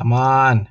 Come on.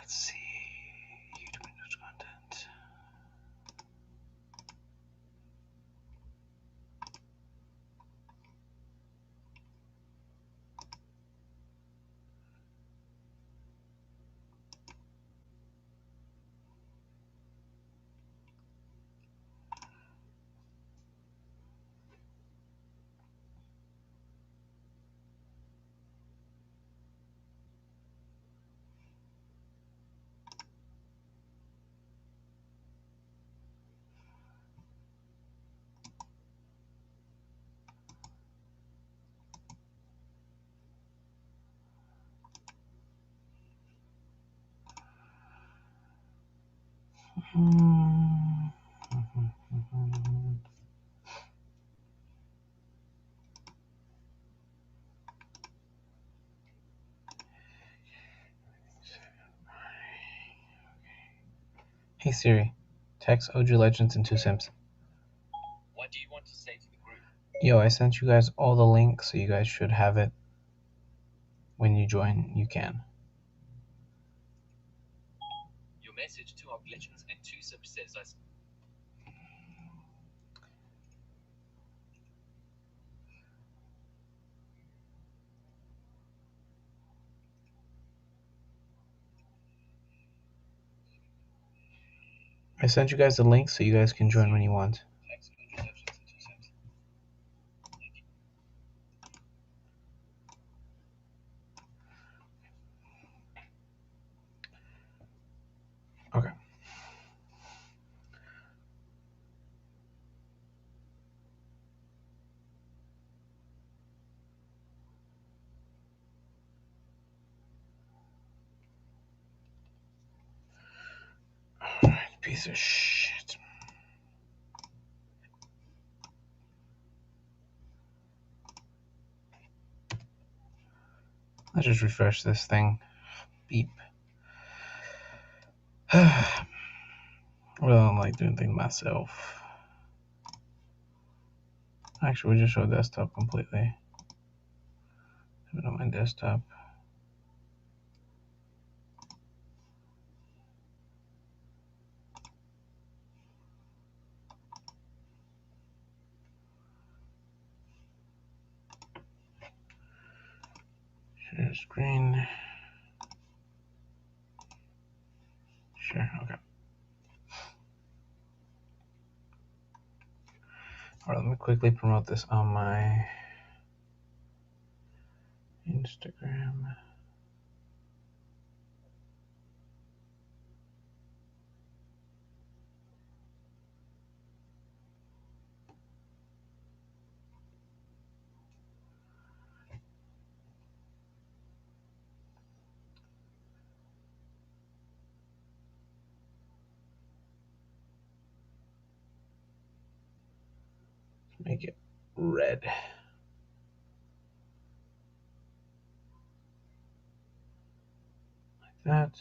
Let's see. YouTube Windows content. Hey Siri, text OG Legends and 2 Sims. What do you want to say to the group? Yo, I sent you guys all the links, so you guys should have it when you join. You can. Your message to our Legends and 2 Sims says us. I sent you guys the link so you guys can join when you want. Okay. Alright, piece of shit. Let's just refresh this thing. Beep. Well, I'm like doing things myself. Actually, we just show desktop completely. Have it on my desktop. Share screen. Sure, okay. Alright, let me quickly promote this on my Instagram. Make it red. Like that.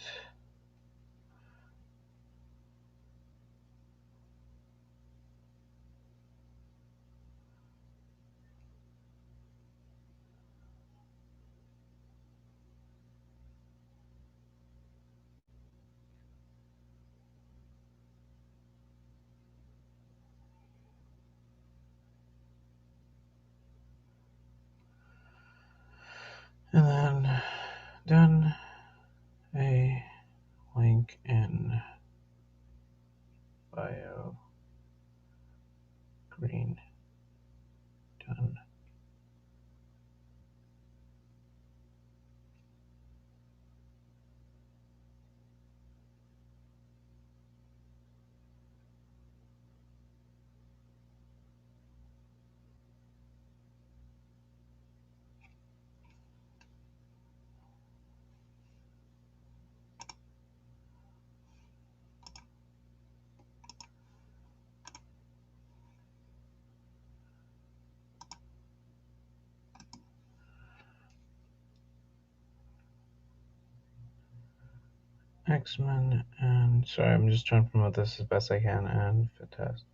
And then done a link in bio green done. X-Men and sorry, I'm just trying to promote this as best I can and fantastic.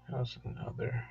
How's another?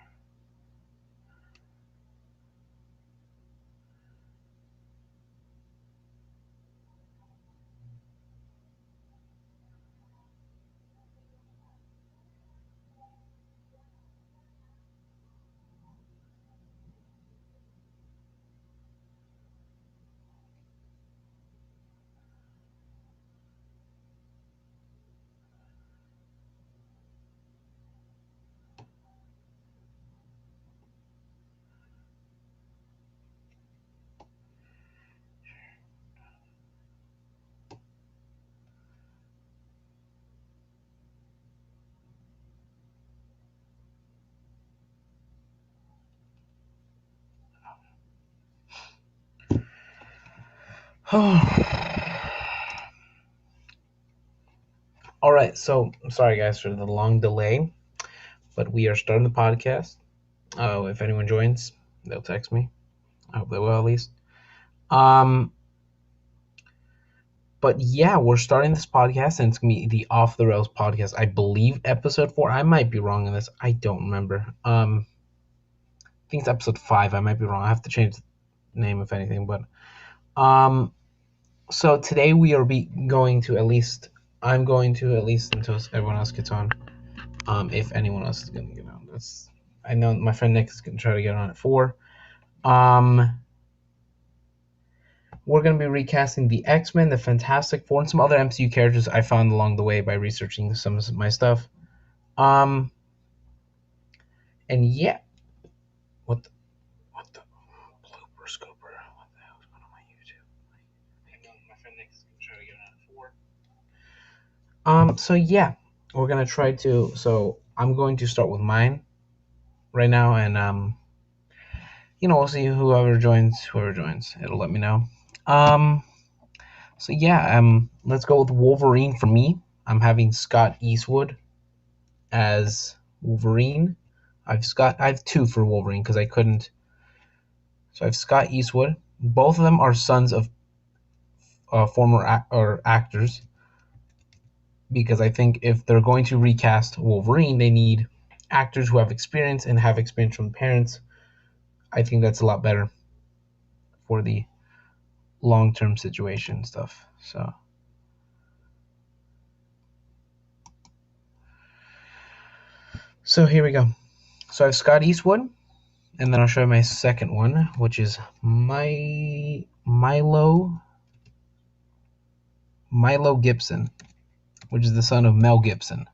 All right, so I'm sorry guys for the long delay, but we are starting the podcast. If anyone joins, they'll text me. I hope they will at least. But yeah, we're starting this podcast, and it's gonna be the Off the Rails podcast. I believe episode 4. I might be wrong in this. I don't remember. I think it's episode 5. I might be wrong. I have to change the name if anything. But so today we are going to at least. I'm going to at least until everyone else gets on. If anyone else is gonna get on, I know my friend Nick is gonna try to get on at 4. We're going to be recasting the X-Men, the Fantastic Four, and some other MCU characters I found along the way by researching some of my stuff. And yeah, what the blooper scooper? What the hell is going on my YouTube? I know my friend Nick is going to try to get on at 4. So yeah, we're going to try to. So I'm going to start with mine right now, and we'll see whoever joins. It'll let me know. So yeah, let's go with Wolverine for me. I'm having Scott Eastwood as Wolverine. I have 2 for Wolverine because I couldn't. So I have Scott Eastwood. Both of them are sons of former actors. Because I think if they're going to recast Wolverine, they need actors who have experience and have experience from parents. I think that's a lot better for the long-term situation stuff. So here we go. So I have Scott Eastwood, and then I'll show you my second one, which is Milo Gibson, which is the son of Mel Gibson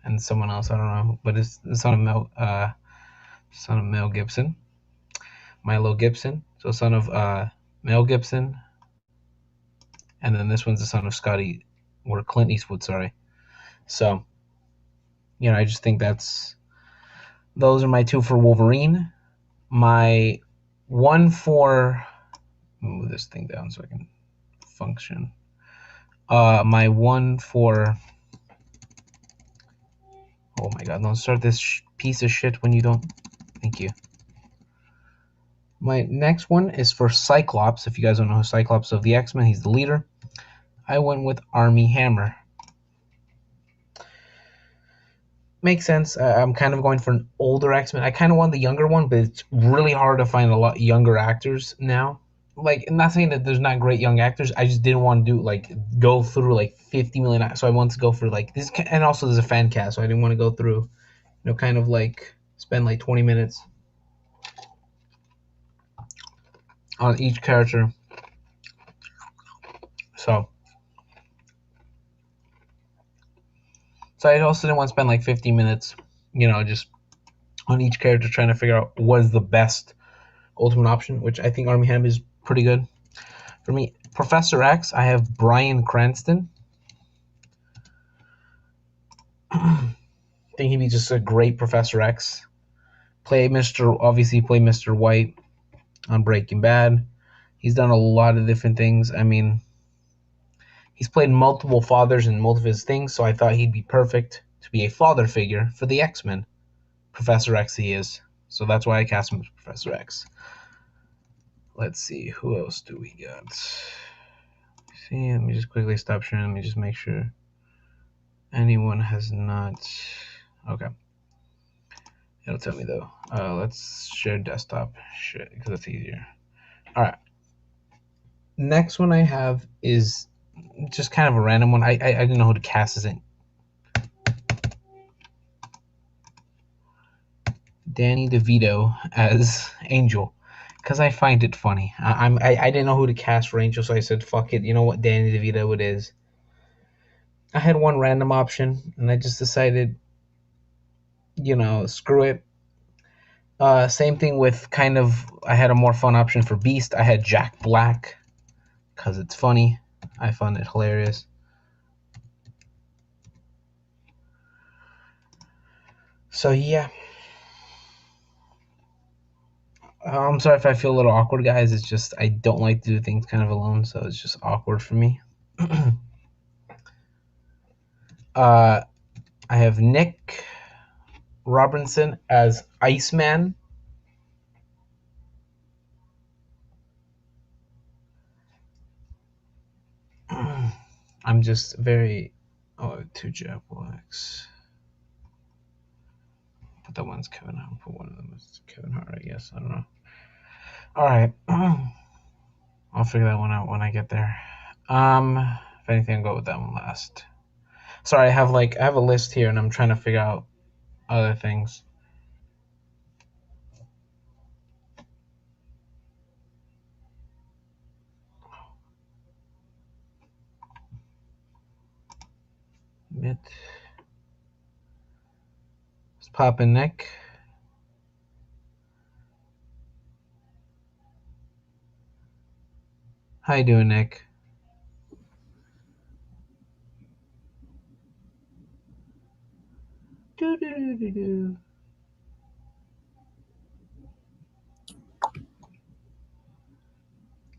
and someone else, I don't know, but it's the son of Mel Gibson, Milo Gibson. So son of Mel Gibson, and then this one's the son of Clint Eastwood. Sorry. So I just think those are my 2 for Wolverine. My 1 for move this thing down so I can function. My 1 for oh my god, don't start this piece of shit when you don't. Thank you. My next one is for Cyclops. If you guys don't know who Cyclops of the X-Men, he's the leader. I went with Armie Hammer. Makes sense. I'm kind of going for an older X-Men. I kind of want the younger one, but it's really hard to find a lot younger actors now. Like, I'm not saying that there's not great young actors. I just didn't want to go through 50 million. So I wanted to go for this, and also there's a fan cast, so I didn't want to go through, kind of spend 20 minutes on each character. So I also didn't want to spend like 15 minutes, just on each character trying to figure out what is the best ultimate option, which I think Army Hammer is pretty good. For me, Professor X, I have Bryan Cranston. I think he'd be just a great Professor X. Obviously play Mr. White on Breaking Bad. He's done a lot of different things. I mean, he's played multiple fathers in multiple of his things, so I thought he'd be perfect to be a father figure for the X-Men. Professor X he is. So that's why I cast him as Professor X. Let's see, who else do we got? See, let me just quickly stop sharing. Let me just make sure anyone has not. Okay. It'll tell me though. Let's share desktop. Shit, because that's easier. All right. Next one I have is just kind of a random one. I didn't know who to cast as it. Danny DeVito as Angel, because I find it funny. I didn't know who to cast for Angel, so I said fuck it. You know what, Danny DeVito it is. I had one random option, and I just decided, screw it. Same thing with kind of. I had a more fun option for Beast. I had Jack Black, because it's funny. I found it hilarious. So yeah. I'm sorry if I feel a little awkward, guys. It's just I don't like to do things kind of alone, so it's just awkward for me. I have Nick Robinson as Iceman. I'm just very. Oh, two Jack Blacks. But that one's Kevin Hart. Put one of them as Kevin Hart, I guess. I don't know. All right. I'll figure that one out when I get there. If anything, I'll go with that one last. Sorry, I have a list here, and I'm trying to figure out other things. Let's pop in Nick. How you doing, Nick? Do.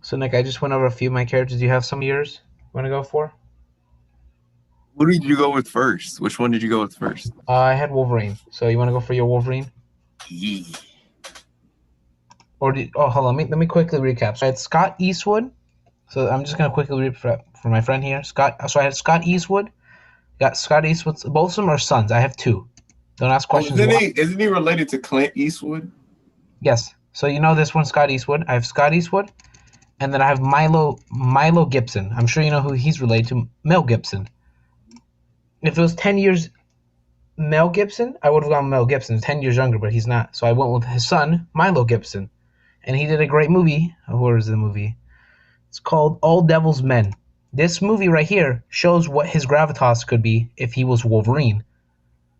So, Nick, I just went over a few of my characters. Do you have some of yours you want to go for? What did you go with first? Which one did you go with first? I had Wolverine. So you want to go for your Wolverine? Yeah. Hold on. Let me quickly recap. So I had Scott Eastwood. So I'm just gonna quickly read for my friend here. So I had Scott Eastwood. Got Scott Eastwood. Both of them are sons. I have two. Don't ask questions. Isn't he related to Clint Eastwood? Yes. So this one, Scott Eastwood. I have Scott Eastwood, and then I have Milo Gibson. I'm sure you know who he's related to. Mel Gibson. If it was 10 years Mel Gibson, I would have gone Mel Gibson. 10 years younger, but he's not. So I went with his son, Milo Gibson. And he did a great movie. Where is the movie? It's called All Devil's Men. This movie right here shows what his gravitas could be if he was Wolverine.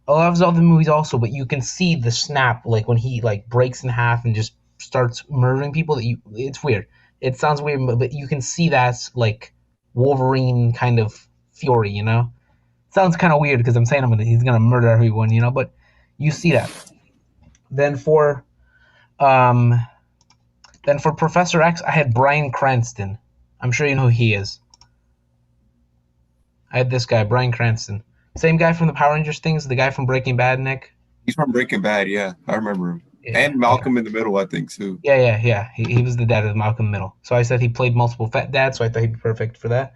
I love all the movies also, but you can see the snap, like when he breaks in half and just starts murdering people. It's weird. It sounds weird, but you can see that's like Wolverine kind of fury, Sounds kind of weird because I'm saying he's gonna murder everyone, but you see that. Then for Professor X, I had Bryan Cranston. I'm sure you know who he is. I had this guy, Bryan Cranston. Same guy from the Power Rangers things, the guy from Breaking Bad, Nick. He's from Breaking Bad, yeah. I remember him. Yeah, and Malcolm in the Middle, I think, too. Yeah. He was the dad of Malcolm Middle. So I said he played multiple fat dads, so I thought he'd be perfect for that.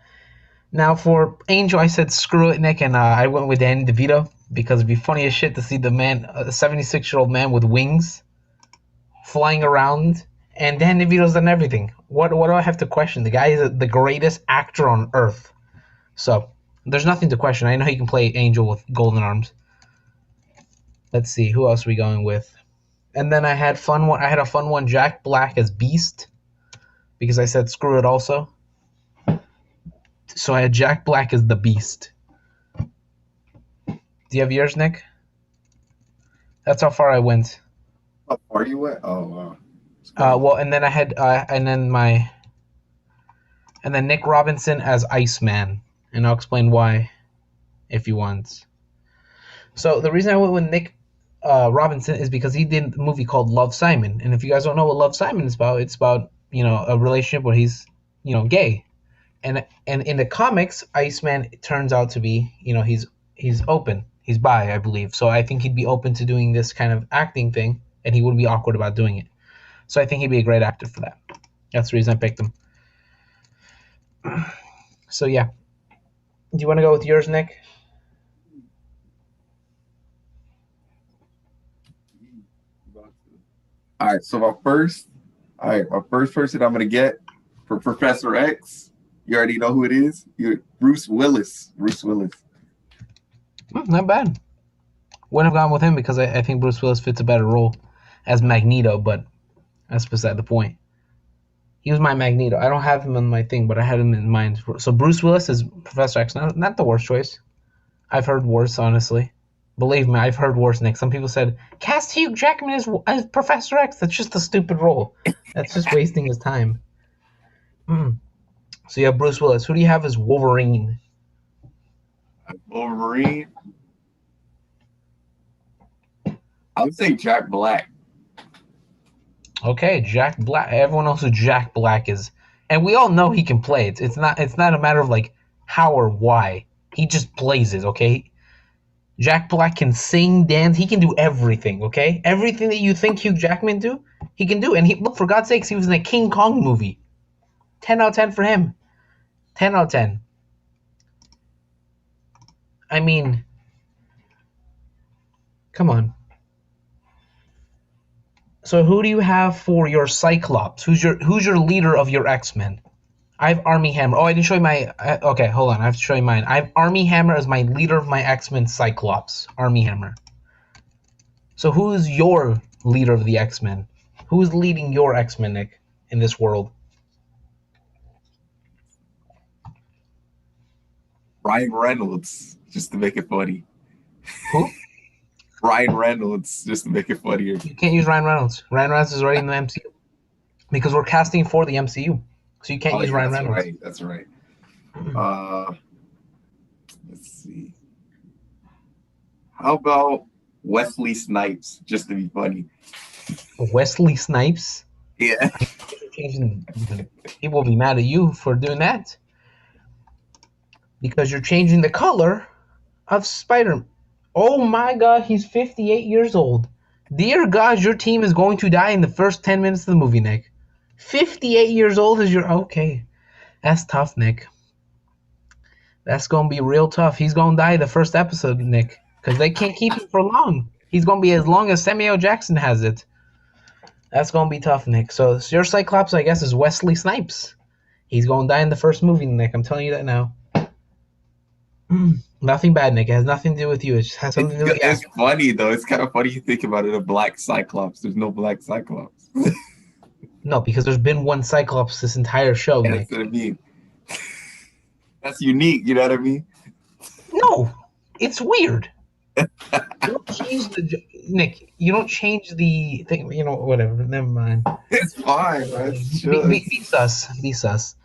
Now for Angel, I said screw it, Nick, and I went with Danny DeVito because it'd be funny as shit to see the man, a 76-year-old man with wings, flying around, and Danny DeVito's done everything. What do I have to question? The guy is the greatest actor on earth. So there's nothing to question. I know he can play Angel with golden arms. Let's see, who else are we going with? And then I had a fun one, Jack Black as Beast. because I said screw it also. So I had Jack Black as the Beast. Do you have yours, Nick? That's how far I went. How far you went? Oh wow. Well, and then I had, and then Nick Robinson as Iceman, and I'll explain why, if you want. So the reason I went with Nick Robinson is because he did a movie called Love, Simon, and if you guys don't know what Love, Simon is about, it's about a relationship where he's gay, and in the comics, Iceman turns out to be he's open, he's bi, I believe. So I think he'd be open to doing this kind of acting thing, and he wouldn't be awkward about doing it. So I think he'd be a great actor for that. That's the reason I picked him. So yeah, do you want to go with yours, Nick? All right, so my first person I'm gonna get for Professor X. You already know who it is. You Bruce Willis. Bruce Willis. Not bad. Wouldn't have gone with him because I think Bruce Willis fits a better role as Magneto, but that's beside the point. He was my Magneto. I don't have him on my thing, but I had him in mind. So Bruce Willis is Professor X. Not the worst choice. I've heard worse, honestly. Believe me, I've heard worse, Nick. Some people said, cast Hugh Jackman as Professor X. That's just a stupid role. That's just wasting his time. So you have Bruce Willis. Who do you have as Wolverine? Wolverine. I would say Jack Black. Okay, Jack Black. Everyone knows who Jack Black is, and we all know he can play it. It's not a matter of like how or why. He just plays it. Okay, Jack Black can sing, dance. He can do everything. Okay, everything that you think Hugh Jackman do, he can do. And look, for God's sakes, he was in a King Kong movie. 10 out of 10 for him. 10 out of 10. I mean, come on. So who do you have for your Cyclops? Who's your leader of your X-Men? I have Armie Hammer. Oh, I didn't show you my... okay, hold on. I have to show you mine. I have Armie Hammer as my leader of my X-Men Cyclops. Armie Hammer. So who is your leader of the X-Men? Who is leading your X-Men, Nick, in this world? Ryan Reynolds, just to make it funny. Who? Ryan Reynolds, just to make it funnier. You can't use Ryan Reynolds. Ryan Reynolds is already in the MCU. Because we're casting for the MCU. So you can't use Ryan Reynolds. Right, that's right. Let's see. How about Wesley Snipes, just to be funny? Wesley Snipes? Yeah. People will be mad at you for doing that. Because you're changing the color of Spider-Man. Oh my God, he's 58 years old. Dear God, your team is going to die in the first 10 minutes of the movie, Nick. 58 years old is your... Okay. That's tough, Nick. That's going to be real tough. He's going to die the first episode, Nick. Because they can't keep him for long. He's going to be as long as Samuel Jackson has it. That's going to be tough, Nick. So your Cyclops, I guess, is Wesley Snipes. He's going to die in the first movie, Nick. I'm telling you that now. Nothing bad, Nick. It has nothing to do with you. It just has something to do with you. It's funny, though. It's kind of funny you think about it. A black Cyclops. There's no black Cyclops. No, because there's been one Cyclops this entire show, Yeah, Nick. that's what I mean. That's unique. You know what I mean? No, it's weird. You don't change Nick. You don't change the thing. You know, whatever. Never mind. It's fine, man. Be sus. Be sus.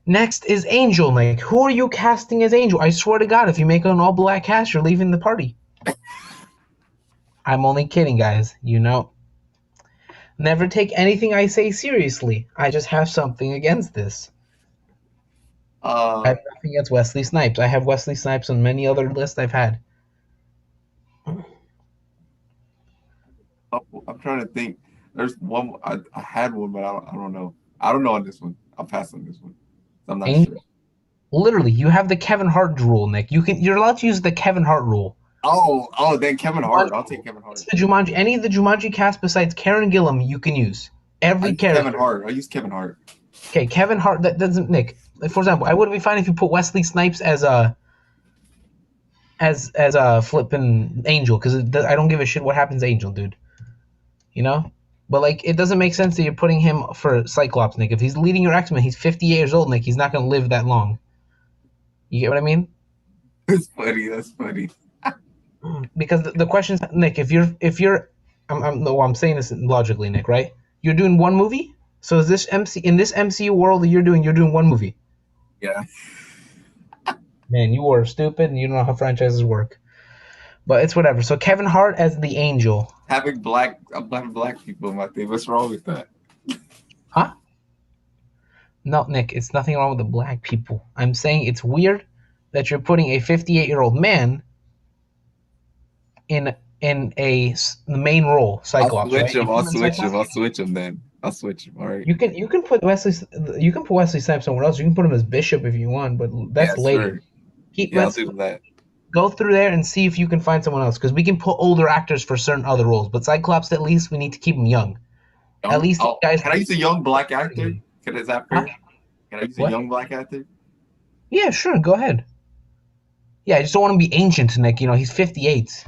Next is Angel, Nick. Who are you casting as Angel? I swear to God, if you make an all-black cast, you're leaving the party. I'm only kidding, guys. You know. Never take anything I say seriously. I just have something against this. I have nothing against Wesley Snipes. I have Wesley Snipes on many other lists I've had. I'm trying to think. There's one. I had one, but I don't know. I don't know on this one. I'll pass on this one. I'm not sure. Literally, you have the Kevin Hart rule, Nick. You're allowed to use the Kevin Hart rule. Then Kevin Hart. I'll take Kevin Hart. Any of the Jumanji cast besides Karen Gillan, you can use. Every character. Kevin Hart. I'll use Kevin Hart. Okay, Kevin Hart. That doesn't, Nick. Like, for example, I would be fine if you put Wesley Snipes as a flipping Angel, because I don't give a shit what happens to Angel, dude. You know, But like, it doesn't make sense that you're putting him for Cyclops, Nick. If he's leading your X-Men, he's 50 years old, Nick. He's not gonna live that long. You get what I mean? That's funny. That's funny. Because the question is, Nick, I'm saying this logically, Nick, right? You're doing one movie. So is this in this MCU world that you're doing one movie? Yeah. Man, you are stupid and you don't know how franchises work. But it's whatever. So Kevin Hart as the Angel. Having black people in my thing. What's wrong with that? Huh? No, Nick, it's nothing wrong with the black people. I'm saying it's weird that you're putting a 58-year-old man in the main role, Cyclops. I'll switch him then. I'll switch him. All right. You can put Wesley Snipes somewhere else. You can put him as Bishop if you want, but that's later. Sure. I'll do that. Go through there and see if you can find someone else, because we can put older actors for certain other roles, but Cyclops, at least we need to keep him young. At least guys. Can I use a young black actor? Is that fair? Can I use a young black actor? Yeah, sure. Go ahead. Yeah, I just don't want him to be ancient, Nick. You know, he's 58.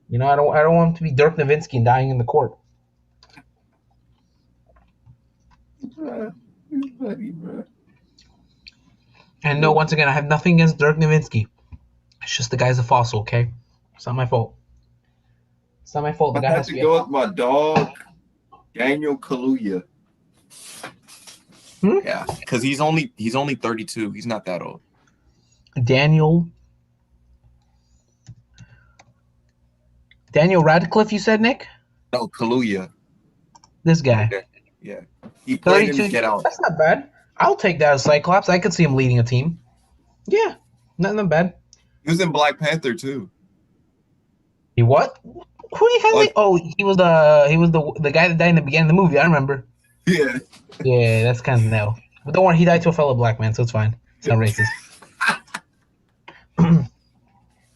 You know, I don't want him to be Dirk Nowitzki and dying in the court. He's funny, bro. And no, once again, I have nothing against Dirk Nowitzki. It's just the guy's a fossil, okay? It's not my fault. It's not my fault. The guy has to go with my dog, Daniel Kaluuya. Yeah, because he's only 32. He's not that old. Daniel Radcliffe, you said, Nick? No, Kaluuya. This guy. Yeah. He played 32. in Get Out. That's not bad. I'll take that as Cyclops. I could see him leading a team. Yeah, not bad. He was in Black Panther too. He what? Who do you have? Oh, he was the guy that died in the beginning of the movie. I remember. Yeah. Yeah, that's kind of no. But don't worry, he died to a fellow black man, so it's fine. It's not racist.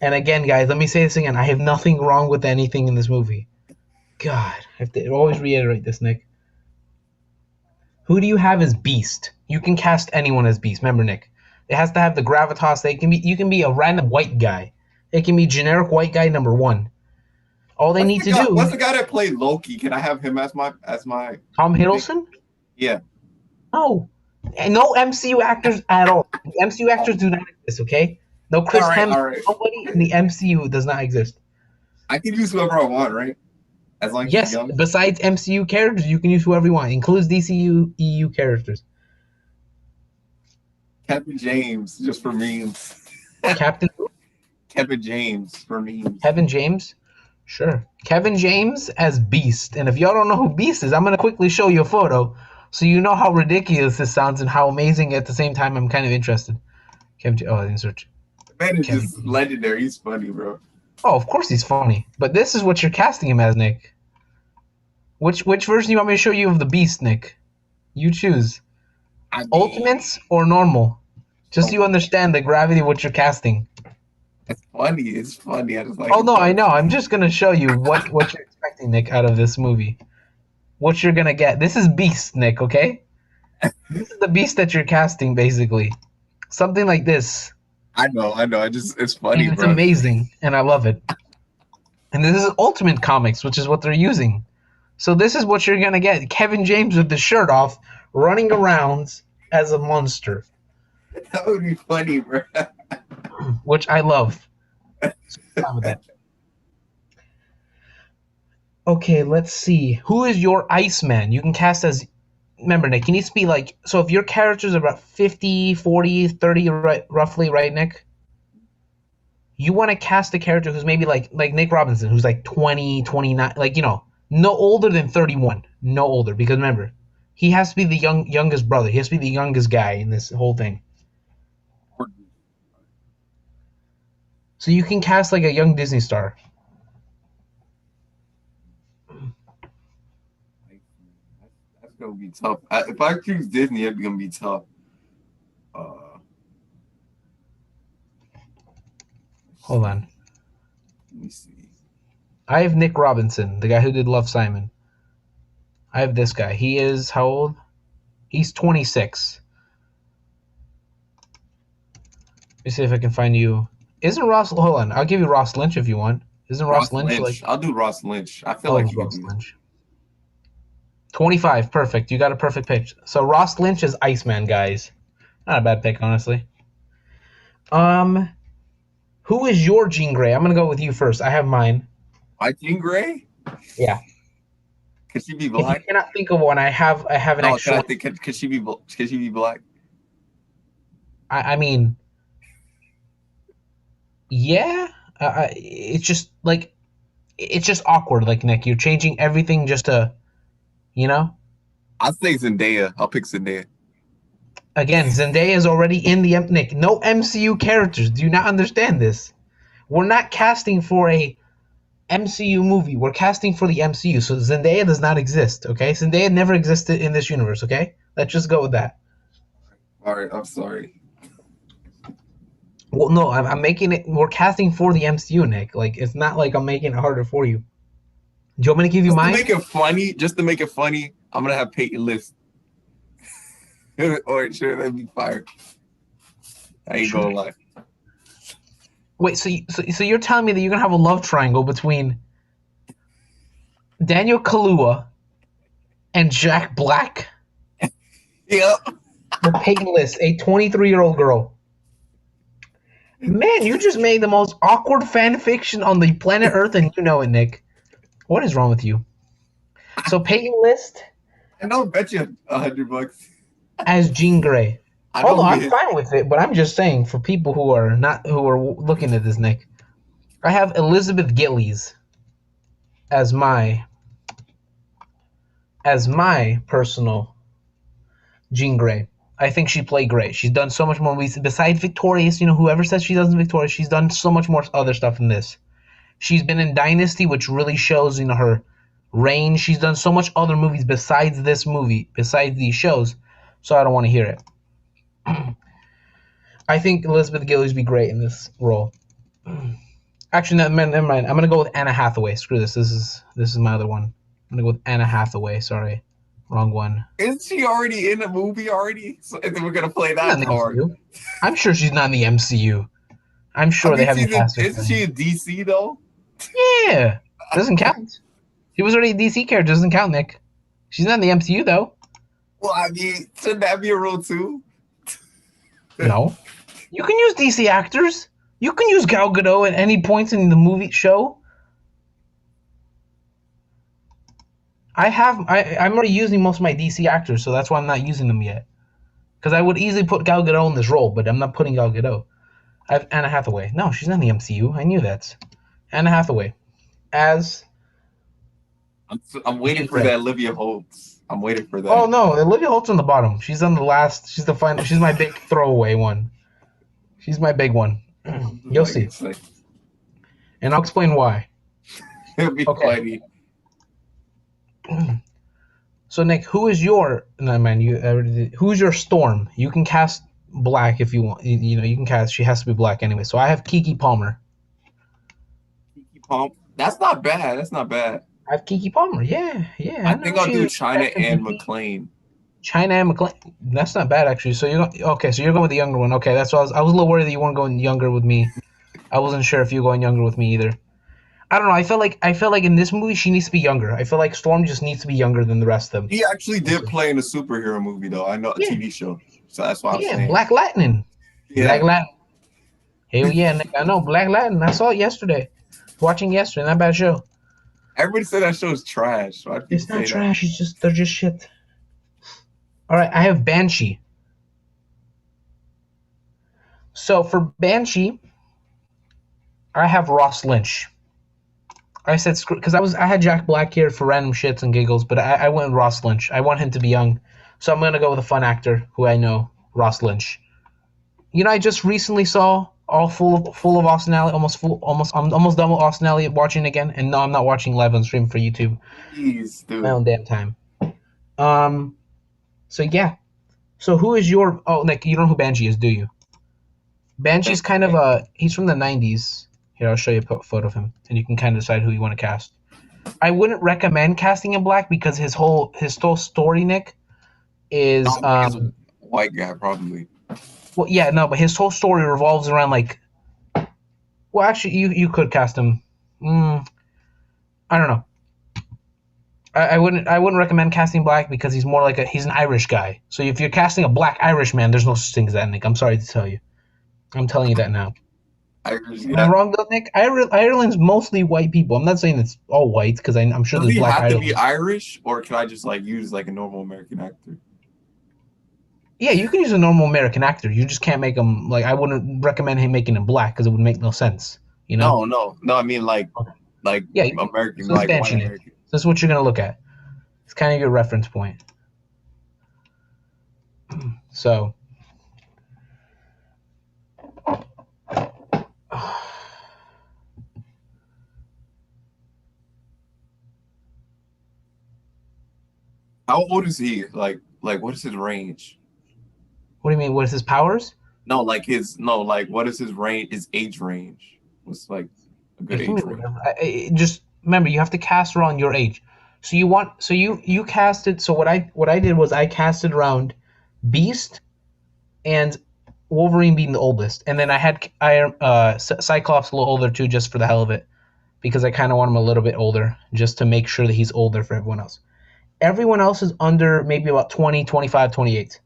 And again, guys, let me say this again. I have nothing wrong with anything in this movie. God, I have to always reiterate this, Nick. Who do you have as Beast? You can cast anyone as Beast. Remember, Nick. It has to have the gravitas. You can be a random white guy. It can be generic white guy number one. All they need to do. What's the guy that played Loki? Can I have him as my Tom Hiddleston? Yeah. No. And no MCU actors at all. The MCU actors do not exist, okay? No Chris Hemsworth. Nobody in the MCU does not exist. I can use whoever I want, right? As long as yes, besides MCU characters, you can use whoever you want. Includes DCU, EU characters. Kevin James, just for memes. Captain Kevin James for memes. Kevin James? Sure. Kevin James as Beast. And if y'all don't know who Beast is, I'm going to quickly show you a photo so you know how ridiculous this sounds and how amazing at the same time I'm kind of interested. Kevin I didn't search. Man is just legendary. He's funny, bro. Oh, of course he's funny. But this is what you're casting him as, Nick. Which version do you want me to show you of the Beast, Nick? You choose. Ultimates or normal? Just so you understand the gravity of what you're casting. It's funny. It's funny. I just like. Oh no, I know. I'm just gonna show you what you're expecting, Nick, out of this movie. What you're gonna get. This is Beast, Nick. Okay. This is the Beast that you're casting, basically. Something like this. I know. It's funny, and it's bro. amazing, and I love it. And this is Ultimate Comics, which is what they're using. So this is what you're gonna get: Kevin James with the shirt off, running around as a monster. That would be funny, bro. Which I love. So fine with that. Okay, let's see. Who is your Iceman? You can cast as... Remember, Nick, he needs to be like... So if your character's about 50, 40, 30, roughly, right, Nick? You want to cast a character who's maybe like Nick Robinson, who's like 20, 29, like, you know, no older than 31. No older, because remember, he has to be the youngest brother. He has to be the youngest guy in this whole thing. So you can cast like a young Disney star. That's gonna be tough. If I choose Disney, it's gonna be tough. Hold on. Let me see. I have Nick Robinson, the guy who did Love, Simon. I have this guy. He is how old? He's 26. Let me see if I can find you. Isn't Ross? Hold on, I'll give you Ross Lynch if you want. Isn't Ross Lynch like? I'll do Ross Lynch. I feel like Ross Lynch. 25. Perfect. You got a perfect pick. So Ross Lynch is Iceman, guys. Not a bad pick, honestly. Who is your Jean Grey? I'm gonna go with you first. I have mine. My Jean Grey? Yeah. Could she be If you black? cannot think of one, I have an No, can extra. I think? Could she be? Could she be black? I mean, yeah. It's just like it's just awkward. Like Nick, you're changing everything just to, you know. I'll say Zendaya. I'll pick Zendaya. Again, Zendaya is already in the Nick. No MCU characters. Do you not understand this? We're not casting for a MCU movie. We're casting for the MCU. So Zendaya does not exist. Okay, Zendaya never existed in this universe. Okay, let's just go with that. All right, I'm sorry. Well, no, I'm making it. We're casting for the MCU, Nick. Like it's not like I'm making it harder for you. Do you want me to give you Just to mine? make it funny, I'm gonna have Peyton List. Or sure, that'd be fire. I ain't gonna lie. Wait, so you're telling me that you're gonna have a love triangle between Daniel Kaluuya and Jack Black? Yep. The Peyton List, a 23-year-old girl. Man, you just made the most awkward fan fiction on the planet Earth, and you know it, Nick. What is wrong with you? So Peyton List I know, bet you $100. as Jean Grey. I Oh no, know I'm he is. fine with it, but I'm just saying for people who are looking at this, Nick, I have Elizabeth Gillies as my personal Jean Grey. I think she played great. She's done so much more movies besides Victorious. You know, whoever says she doesn't Victorious, she's done so much more other stuff in this. She's been in Dynasty, which really shows her range. She's done so much other movies besides this movie, besides these shows. So I don't want to hear it. I think Elizabeth Gillies would be great in this role. Actually, never mind. I'm gonna go with Anna Hathaway. Screw this. This is my other one. I'm gonna go with Anna Hathaway. Sorry, wrong one. Isn't she already in the movie already? So and then we're gonna play Not in that the card. MCU. I'm sure she's not in the MCU. I'm sure they haven't cast her. Isn't she in DC though? Yeah, doesn't count. She was already a DC character. Doesn't count, Nick. She's not in the MCU though. Well, I mean, shouldn't that be a rule too? No, you can use DC actors. You can use Gal Gadot at any point in the movie show. I'm already using most of my DC actors, so that's why I'm not using them yet. Because I would easily put Gal Gadot in this role, but I'm not putting Gal Gadot. I have Anna Hathaway. No, she's not in the MCU. I knew that. Anna Hathaway as. I'm waiting for that Olivia Holtz. I'm waiting for that. Oh no, Olivia Holt's on the bottom. She's on the last. She's the final. She's my big throwaway one. She's my big one. You'll see. And I'll explain why. It'll be Okay. funny. So Nick, who is your? No man, who's your Storm? You can cast black if you want. You can cast. She has to be black anyway. So I have Keke Palmer. Keke Palmer. That's not bad. That's not bad. I have Keke Palmer. Yeah. I think I'll do China and McClane. China and McClane. That's not bad actually. So you're okay. So you're going with the younger one. Okay, that's why I was a little worried that you weren't going younger with me. I wasn't sure if you were going younger with me either. I don't know. I felt like in this movie she needs to be younger. I feel like Storm just needs to be younger than the rest of them. He actually did play in a superhero movie though. I know a TV show. So that's why I'm saying. Black Lightning. Yeah. Black Lightning. Hell yeah, Nick. I know Black Lightning. I saw it yesterday. Watching yesterday. Not a bad show. Everybody said that show is trash. So It's not trash. They're just shit. All right, I have Banshee. So for Banshee, I have Ross Lynch. I said because I had Jack Black here for random shits and giggles, but I went with Ross Lynch. I want him to be young, so I'm gonna go with a fun actor who I know, Ross Lynch. I just recently saw all full of Austin Elliott, I'm almost done with Austin Elliott watching again, and no, I'm not watching live on stream for YouTube. Jeez, dude. My own damn time. So yeah. So who is your? Oh, Nick, you don't know who Banshee is, do you? Banshee's kind of he's from the '90s. Here, I'll show you a photo of him, and you can kind of decide who you want to cast. I wouldn't recommend casting him black because his whole story, Nick, is He's a white guy probably. Well, yeah, no, but his whole story revolves around well, actually, you could cast him. I don't know. I wouldn't recommend casting black because he's an Irish guy. So if you're casting a black Irish man, there's no such thing as that, Nick. I'm sorry to tell you. I'm telling you that now. Irish, Am I yeah. wrong though, Nick? Ireland's mostly white people. I'm not saying it's all white because I'm sure Does there's he black have to be Ireland. Irish, or can I just like use like a normal American actor? Yeah, you can use a normal American actor. You just can't make him like I wouldn't recommend him making him black because it would make no sense. You know? No, no, no. I mean Okay. like Yeah. American, So it's like white Banshee, Nick. American. So this is what you're gonna look at. It's kind of your reference point. So. How old is he? Like what is his range? What do you mean? What is his powers? No, like his no, like what is his range? His age range? What's like a You good can be age range? whatever. Just remember, you have to cast around your age. So you casted. So what I did was I casted around Beast and Wolverine being the oldest, and then I had Cyclops a little older too, just for the hell of it, because I kind of want him a little bit older, just to make sure that he's older for everyone else. Everyone else is under maybe about 20, 25, 28.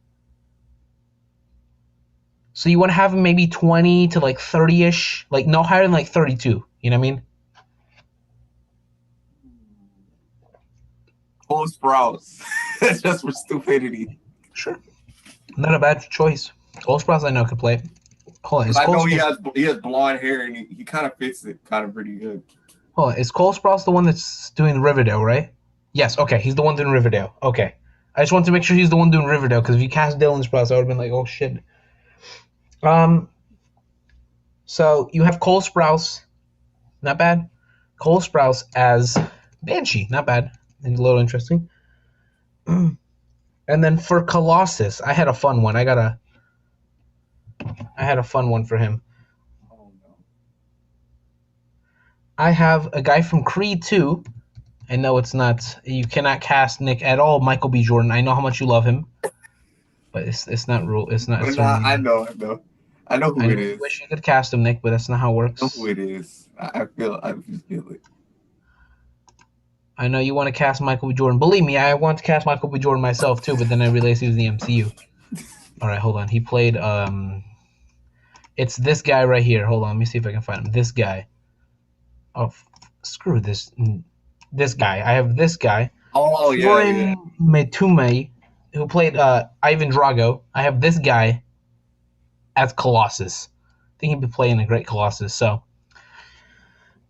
So you want to have him maybe 20 to like 30-ish, like no higher than like 32. You know what I mean? Cole Sprouse. That's just for stupidity. Sure. Not a bad choice. Cole Sprouse I know could play. Hold on, is I Cole know Sprouse, he has blonde hair and he kind of fits it kind of pretty good. hold on, is Cole Sprouse the one that's doing Riverdale, right? Yes, okay, he's the one doing Riverdale. Okay. I just wanted to make sure he's the one doing Riverdale, because if you cast Dylan Sprouse, I would have been like, oh shit. Um, so you have Cole Sprouse, not bad. Cole Sprouse as Banshee, not bad. And a little interesting. And then for Colossus, I had a fun one. I had a fun one for him. Oh no. I have a guy from Creed 2. I know it's not. You cannot cast Nick at all. Michael B. Jordan. I know how much you love him, but it's not rule. It's not. It's Nah, I certainly. know, I know I who know it you is. wish you could cast him, Nick, but that's not how it I know who works. it is. I just feel it. I know you want to cast Michael B. Jordan. Believe me, I want to cast Michael B. Jordan myself too, but then I realized he was in the MCU. All right, hold on. He played. It's this guy right here. Hold on. Let me see if I can find him. This guy. Oh, screw this. This guy. I have this guy. Oh yeah, yeah. Florin Metume, who played Ivan Drago. I have this guy as Colossus. I think he'd be playing a great Colossus. So,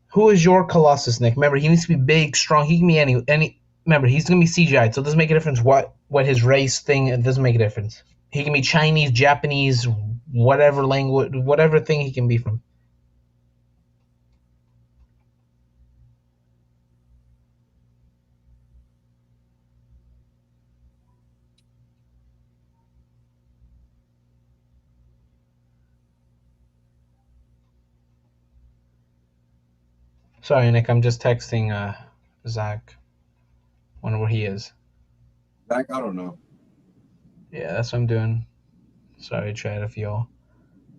who is your Colossus, Nick? Remember, he needs to be big, strong. He can be any. Remember, he's gonna be CGI'd, so it doesn't make a difference what his race thing. It doesn't make a difference. He can be Chinese, Japanese, whatever language, whatever thing he can be from. Sorry, Nick. I'm just texting Zach. Wonder where he is. Zach, I don't know. Yeah, that's what I'm doing. Sorry, chat, if y'all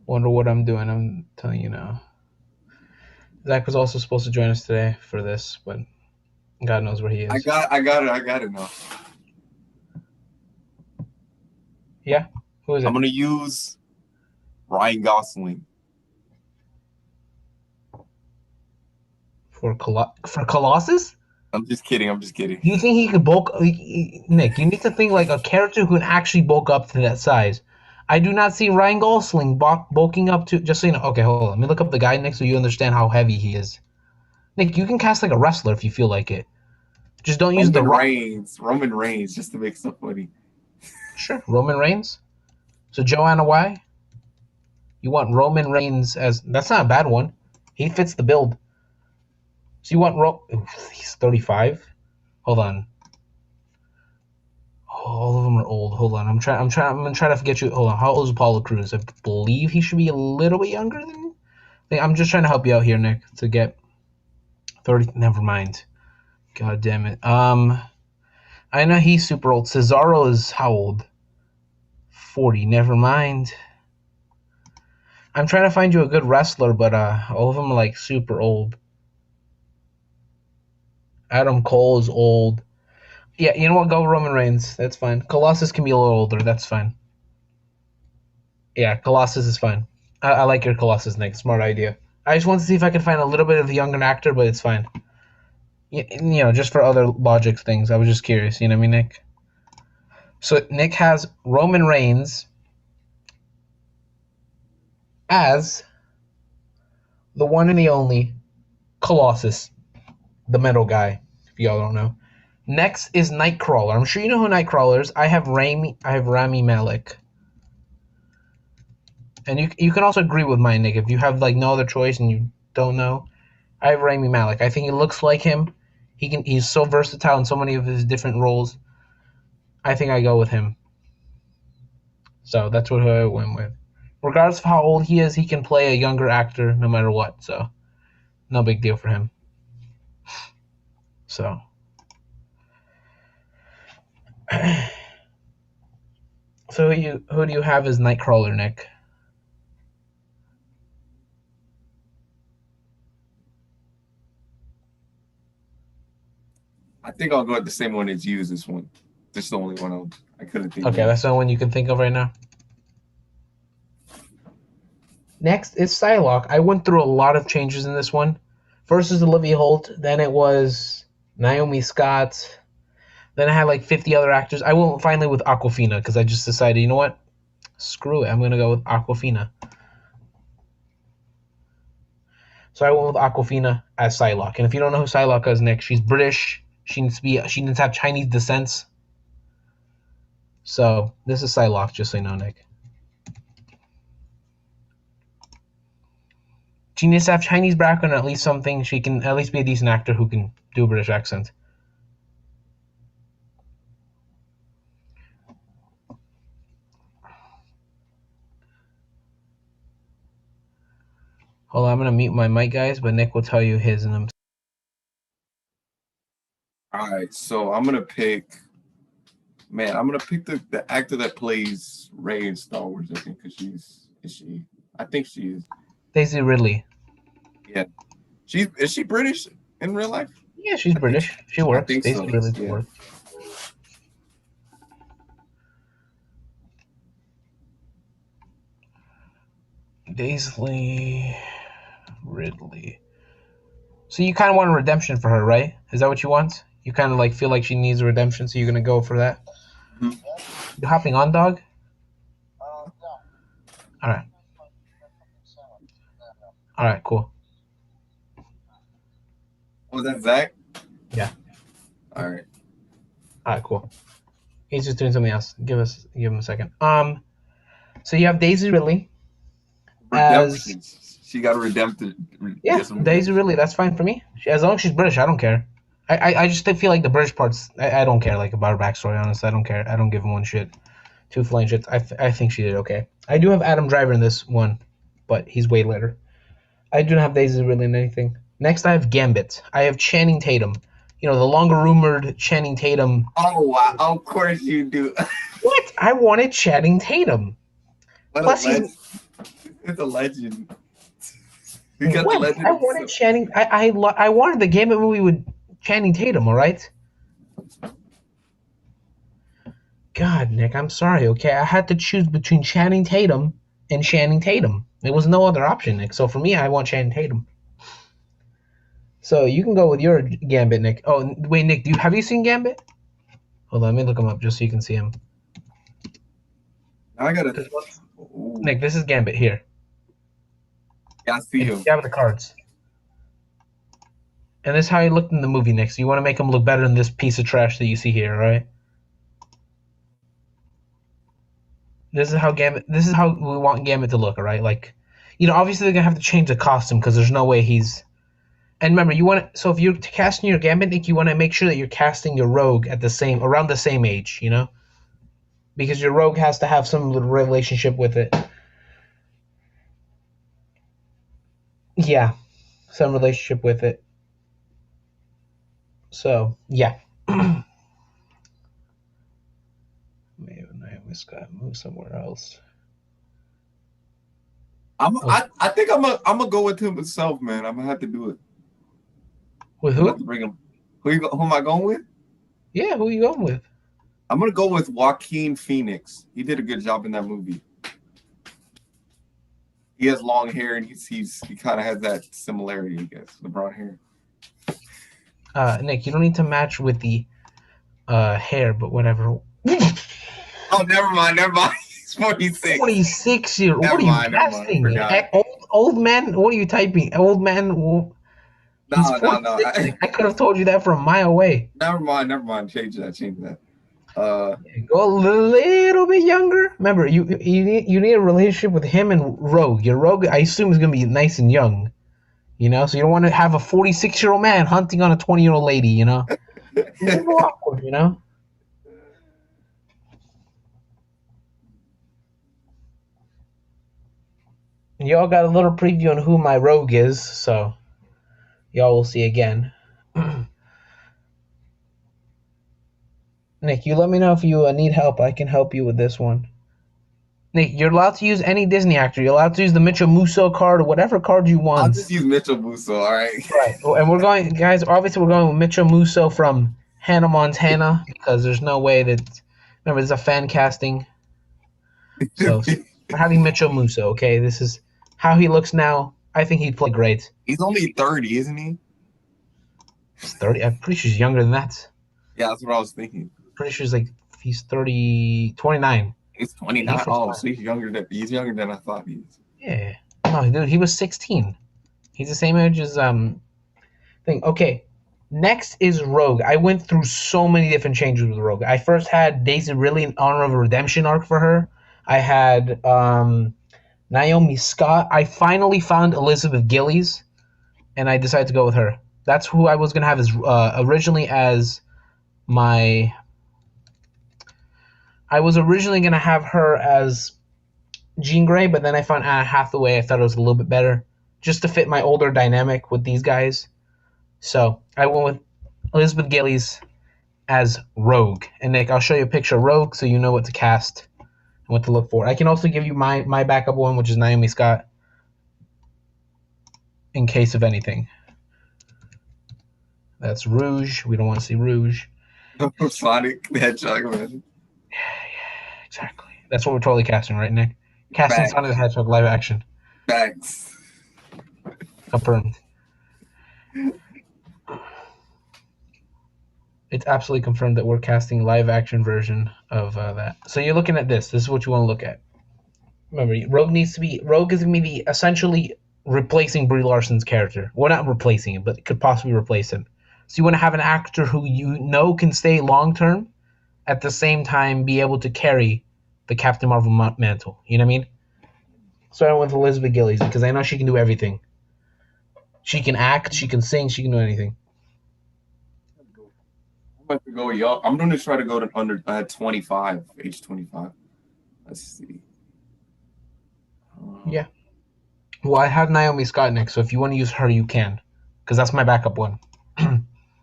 wonder what I'm doing. I'm telling you now. Zach was also supposed to join us today for this, but God knows where he is. I got it now. Yeah? Who is I'm it? gonna use Ryan Gosling. For Colossus? I'm just kidding. I'm just kidding. Do you think he could bulk? Nick, you need to think like a character who can actually bulk up to that size. I do not see Ryan Gosling bulking up to. Just so you know. Okay, hold on. Let me look up the guy, Nick, so you understand how heavy he is. Nick, you can cast like a wrestler if you feel like it. Just don't use the Roman Rock. Reigns. Roman Reigns, just to make stuff funny. Sure, Roman Reigns. So Joanna, why? You want Roman Reigns as? That's not a bad one. He fits the build. So you want he's 35. Hold on. All of them are old. Hold on. I'm gonna try to forget you. Hold on. How old is Apollo Crews? I believe he should be a little bit younger than. I'm just trying to help you out here, Nick, to get 30. Never mind. God damn it. I know he's super old. Cesaro is how old? 40. Never mind. I'm trying to find you a good wrestler, but all of them are like super old. Adam Cole is old. Yeah, you know what? Go Roman Reigns. That's fine. Colossus can be a little older. That's fine. Yeah, Colossus is fine. I like your Colossus, Nick. Smart idea. I just want to see if I can find a little bit of the younger actor, but it's fine. Just for other logic things. I was just curious. You know what I mean, Nick? So Nick has Roman Reigns as the one and the only Colossus, the metal guy. If y'all don't know. Next is Nightcrawler. I'm sure you know who Nightcrawler is. I have Rami Malek. And you can also agree with mine, Nick. If you have like no other choice and you don't know, I have Rami Malek. I think he looks like him. He's so versatile in so many of his different roles. I think I go with him. So that's what I went with. Regardless of how old he is, he can play a younger actor no matter what. So no big deal for him. So so who do you have as Nightcrawler, Nick? I think I'll go with the same one as you. This one. This is the only one I couldn't think Okay, of. that's the one you can think of right now. Next is Psylocke. I went through a lot of changes in this one. First is Olivia Holt, then it was Naomi Scott, then I had like 50 other actors. I went finally with Aquafina because I just decided, you know what? Screw it. I'm going to go with Aquafina. So I went with Aquafina as Psylocke. And if you don't know who Psylocke is, Nick, she's British. She needs to have Chinese descent. So this is Psylocke, just so you know, Nick. She needs to have Chinese background or at least something. She can at least be a decent actor who can do a British accent. Hold on, I'm going to mute my mic, guys, but Nick will tell you his in a All right, so I'm gonna pick. Man, I'm gonna pick the actor that plays Rey in Star Wars. I think because she. I think she is. Daisy Ridley. Yeah, is she British in real life? Yeah, she's British. She I works. think Daisy so. Ridley Yeah. works. Daisy Ridley. So you kind of want a redemption for her, right? Is that what you want? You kind of like feel like she needs a redemption, so you're gonna go for that. Mhm. You hopping on, dog? All right. All right. Cool. Was that Zach? Yeah. All right. All right. Cool. He's just doing something else. Give him a second. So you have Daisy Ridley as Redemption. She got a redemptive. yeah, get some Daisy redemption. Ridley. That's fine for me. As long as she's British, I don't care. I just feel like the British parts. I don't care like about her backstory. Honestly, I don't care. I don't give him one shit. Two flying shits. I think she did okay. I do have Adam Driver in this one, but he's way later. I do not have Daisy Ridley in anything. Next, I have Gambit. I have Channing Tatum. You know, the longer rumored Channing Tatum. Oh wow! Of course you do. What? I wanted Channing Tatum. What Plus, a legend. It's a legend. You got the what? legend. I wanted Channing. I wanted the Gambit movie with Channing Tatum. All right. God, Nick, I'm sorry. Okay, I had to choose between Channing Tatum and Channing Tatum. There was no other option, Nick. So for me, I want Channing Tatum. So you can go with your Gambit, Nick. Oh, wait, Nick, have you seen Gambit? Hold on, let me look him up just so you can see him. I gotta. Nick, this is Gambit here. Yeah, I see him. You have the cards. And this is how he looked in the movie, Nick. So you want to make him look better than this piece of trash that you see here, right? This is how we want Gambit to look, all right? Like, obviously they're gonna have to change the costume because there's no way he's. And remember, so if you're casting your Gambit, Nick, you want to make sure that you're casting your Rogue around the same age, because your Rogue has to have some relationship with it. Yeah, some relationship with it. So yeah. Maybe Naomi Scott move somewhere else. I think I'm gonna go with him myself, man. I'm gonna have to do it. With I'm who? gonna have to bring him. Who am I going with? Yeah, who are you going with? I'm gonna go with Joaquin Phoenix. He did a good job in that movie. He has long hair, and he kind of has that similarity, I guess, the brown hair. Nick, you don't need to match with the hair, but whatever. Oh, never mind, never mind. He's 46. 46 year. What Never are you mind, never mind. I casting? forgot. Old man? What are you typing? Old man? He's No, no, no. 46. I could have told you that from a mile away. Never mind, never mind. Change that, change that. Go a little bit younger. Remember, you need a relationship with him and Rogue. Your Rogue, I assume, is gonna be nice and young. You know, so you don't want to have a 46-year-old man hunting on a 20-year-old lady. You know, it's a little awkward. You know. Y'all got a little preview on who my Rogue is, so y'all will see again. Nick, you let me know if you need help. I can help you with this one. Nick, you're allowed to use any Disney actor. You're allowed to use the Mitchell Musso card or whatever card you I'll want. just use Mitchell Musso, all right? Right. And we're going, guys, obviously we're going with Mitchell Musso from Hannah Montana because there's no way that, remember, there's a fan casting. So we're having Mitchell Musso, okay? This is how he looks now. I think he'd play great. He's only 30, isn't he? He's 30. I'm pretty sure he's younger than that. Yeah, that's what I was thinking. Pretty sure he's 29. He's 29. Oh, so he's younger than I thought he is. Yeah. No, dude, he was 16. He's the same age as thing. Okay. Next is Rogue. I went through so many different changes with Rogue. I first had Daisy Ridley in Honor of a Redemption arc for her. I had Naomi Scott. I finally found Elizabeth Gillies, and I decided to go with her. That's who I was gonna have as originally as my. I was originally gonna have her as Jean Grey, but then I found Anne Hathaway. I thought it was a little bit better, just to fit my older dynamic with these guys. So I went with Elizabeth Gillies as Rogue. And Nick, I'll show you a picture of Rogue so you know what to cast and what to look for. I can also give you my backup one, which is Naomi Scott, in case of anything. That's Rouge. We don't want to see Rouge. Sonic the Hedgehog, imagine. Yeah, exactly. That's what we're totally casting, right, Nick? Casting Facts. Sonic the Hedgehog live action. Thanks. Confirmed. It's absolutely confirmed that we're casting live action version of that. So you're looking at this. This is what you want to look at. Remember, Rogue is going to be essentially replacing Brie Larson's character. Well, not replacing it, but it could possibly replace it. So you want to have an actor who you know can stay long term, at the same time be able to carry the Captain Marvel mantle. You know what I mean? So I went with Elizabeth Gillies because I know she can do everything. She can act, she can sing, she can do anything. I'm about to go young. I'm going to try to go to under 25, age 25. Let's see. Yeah. Well, I have Naomi Scott next, so if you want to use her, you can, because that's my backup one.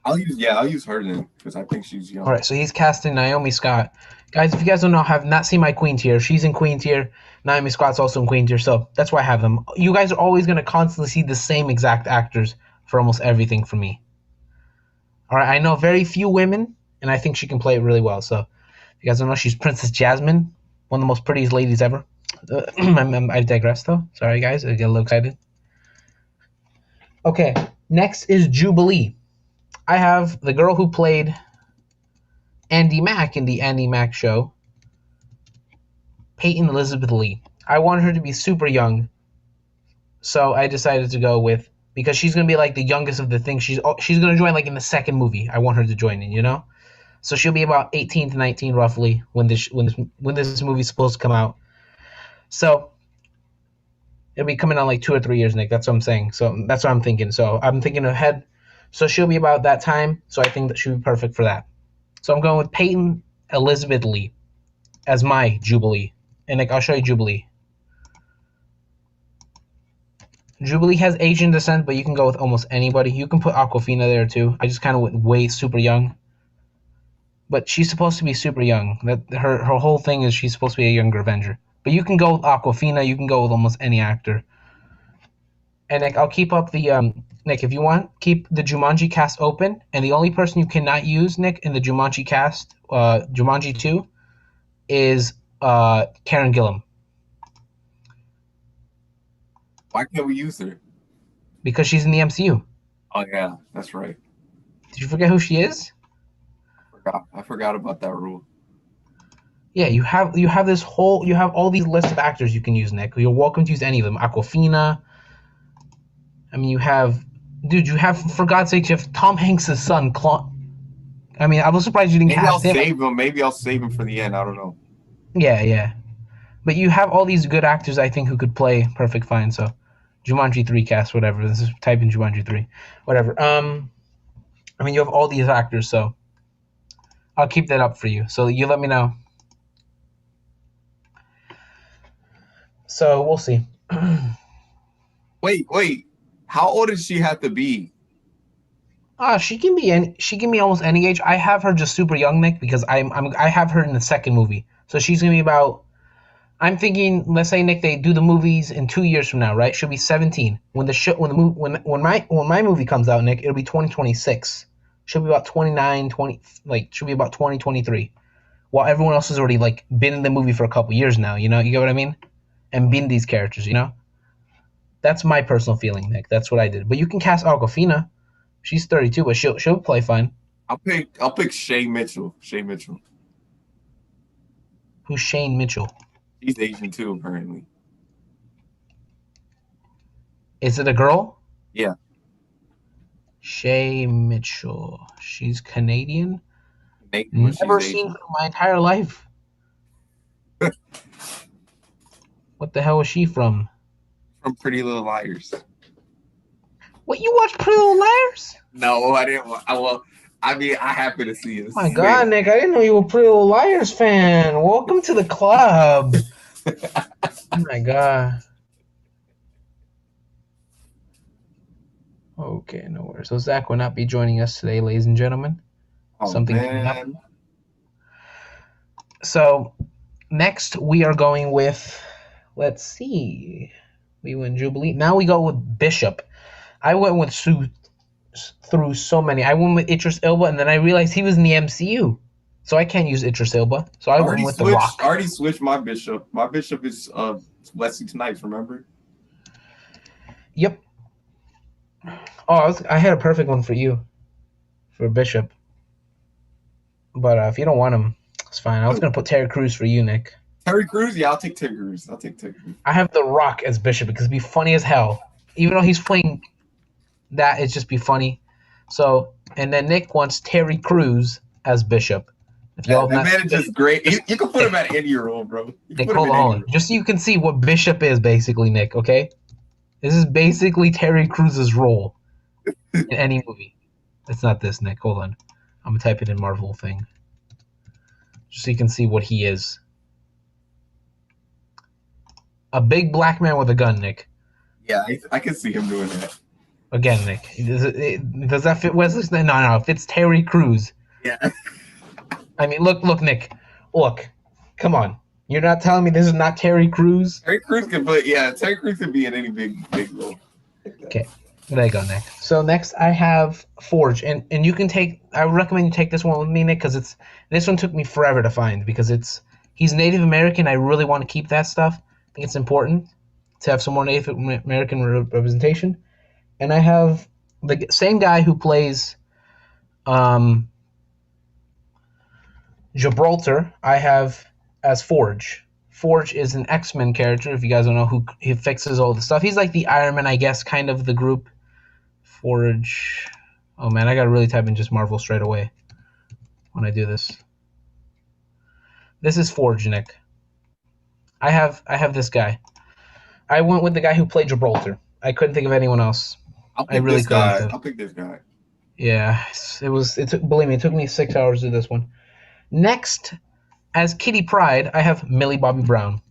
I'll use her then because I think she's young. All right, so he's casting Naomi Scott. Guys, if you guys don't know, have not seen my Queen tier. She's in Queen tier. Naomi Scott's also in Queen tier, so that's why I have them. You guys are always going to constantly see the same exact actors for almost everything from me. All right, I know very few women, and I think she can play it really well. So if you guys don't know, she's Princess Jasmine, one of the most prettiest ladies ever. I digress, though. Sorry, guys. I get a little excited. Okay, next is Jubilee. I have the girl who played Andy Mack in the Andy Mack show, Peyton Elizabeth Lee. I wanted her to be super young, so I decided to go with, because she's going to be like the youngest of the things. She's going to join like in the second movie. I want her to join in, you know? So she'll be about 18 to 19 roughly when this movie's supposed to come out. So it'll be coming out like 2 or 3 years, Nick. That's what I'm saying. So that's what I'm thinking. So I'm thinking ahead. So she'll be about that time. So I think that she'll be perfect for that. So I'm going with Peyton Elizabeth Lee as my Jubilee. And Nick, I'll show you Jubilee. Jubilee has Asian descent, but you can go with almost anybody. You can put Aquafina there too. I just kind of went way super young. But she's supposed to be super young. That her whole thing is she's supposed to be a younger Avenger. But you can go with Aquafina. You can go with almost any actor. And Nick, I'll keep up the Nick, if you want, keep the Jumanji cast open, and the only person you cannot use, Nick, in the Jumanji cast, Jumanji 2, is Karen Gillan. Why can't we use her? Because she's in the MCU. Oh yeah, that's right. Did you forget who she is? I forgot about that rule. Yeah, you have all these lists of actors you can use, Nick. You're welcome to use any of them. Aquafina. I mean, you have for God's sake, you have Tom Hanks' son, I mean, I was surprised you didn't Maybe I'll cast him. save him. Maybe I'll save him for the end. I don't know. Yeah. But you have all these good actors, I think, who could play perfect fine. So, Jumanji 3 cast, whatever. This is type in Jumanji 3, whatever. I mean, you have all these actors, so I'll keep that up for you. So you let me know. So we'll see. Wait. How old does she have to be? She can be almost any age. I have her just super young, Nick, because I have her in the second movie. So she's gonna be about. I'm thinking, let's say, Nick, they do the movies in 2 years from now, right? She'll be 17 when my movie comes out, Nick. It'll be 2026. She'll be about 29, 20, like she'll be about 2023. While everyone else has already like been in the movie for a couple years now. You get what I mean? And been these characters, That's my personal feeling, Nick. That's what I did. But you can cast Aquafina. She's 32, but she'll play fine. I'll pick Shay Mitchell. Who's Shane Mitchell? He's Asian too, apparently. Is it a girl? Yeah. Shay Mitchell. She's Canadian. Never seen her in my entire life. What the hell is she from? From Pretty Little Liars. What, you watch Pretty Little Liars? No, I didn't. I happen to see it. Oh my God, Nick, I didn't know you were a Pretty Little Liars fan. Welcome to the club. Oh my God. Okay, no worries. So Zach will not be joining us today, ladies and gentlemen. Something coming up. So next we are going with, let's see, we went Jubilee. Now we go with Bishop. I went with through so many. I went with Idris Elba, and then I realized he was in the MCU, so I can't use Idris Elba. So I went with The Rock. I already switched my Bishop. My Bishop is Wesley Snipes. Remember? Yep. Oh, I had a perfect one for you, for Bishop. But if you don't want him, it's fine. I was gonna put Terry Crews for you, Nick. Terry Crews? Yeah, I'll take Terry Crews. I have The Rock as Bishop because it'd be funny as hell. Even though he's playing that, it'd just be funny. So, and then Nick wants Terry Crews as Bishop. If y'all that man is just great. You can put him at any role, bro. Nick, hold on. Just so you can see what Bishop is, basically, Nick, okay? This is basically Terry Crews' role in any movie. It's not this, Nick. Hold on. I'm going to type it in Marvel thing. Just so you can see what he is. A big black man with a gun, Nick. Yeah, I can see him doing that. Again, Nick. Does that fit Wesley Snipes? No, it fits Terry Crews. Yeah. I mean, look, Nick. Look. Come on. You're not telling me this is not Terry Crews? Terry Crews can be in any big role. Okay. There you go, Nick. So next I have Forge, and you can I would recommend you take this one with me, Nick, because this one took me forever to find because he's Native American. I really want to keep that stuff. I think it's important to have some more Native American representation. And I have the same guy who plays Gibraltar. I have as Forge. Forge is an X-Men character, if you guys don't know, who he fixes all the stuff. He's like the Iron Man, I guess, kind of the group. Forge. Oh man, I gotta really type in just Marvel straight away when I do this. This is Forge, Nick. I have this guy. I went with the guy who played Gibraltar. I couldn't think of anyone else. I'll pick this guy. Yeah, believe me, it took me 6 hours to do this one. Next, as Kitty Pryde, I have Millie Bobby Brown.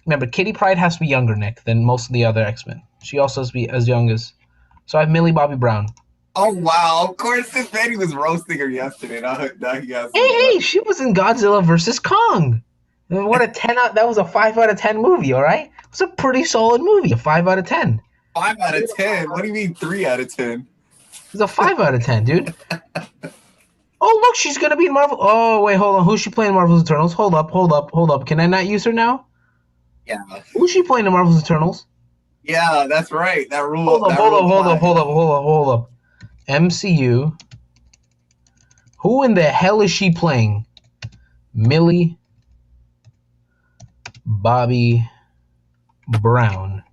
Remember, Kitty Pryde has to be younger, Nick, than most of the other X-Men. She also has to be as young as... So I have Millie Bobby Brown. Oh, wow. Of course, this Betty was roasting her yesterday. Now he has... Hey, she was in Godzilla vs. Kong. What a 10 out... That was a 5 out of 10 movie, all right? It was a pretty solid movie, a 5 out of 10. 5 out of 10. What do you mean 3 out of 10? It's a 5 out of 10, dude. Oh, look, she's gonna be in Marvel. Oh, wait, hold on. Who's she playing in Marvel's Eternals? Hold up, hold up, hold up. Can I not use her now? Yeah. Who's she playing in Marvel's Eternals? Yeah, that's right. That rule Hold up, that hold rule up, hold up, applies. hold up, hold up, hold up. MCU. Who in the hell is she playing? Millie Bobby Brown.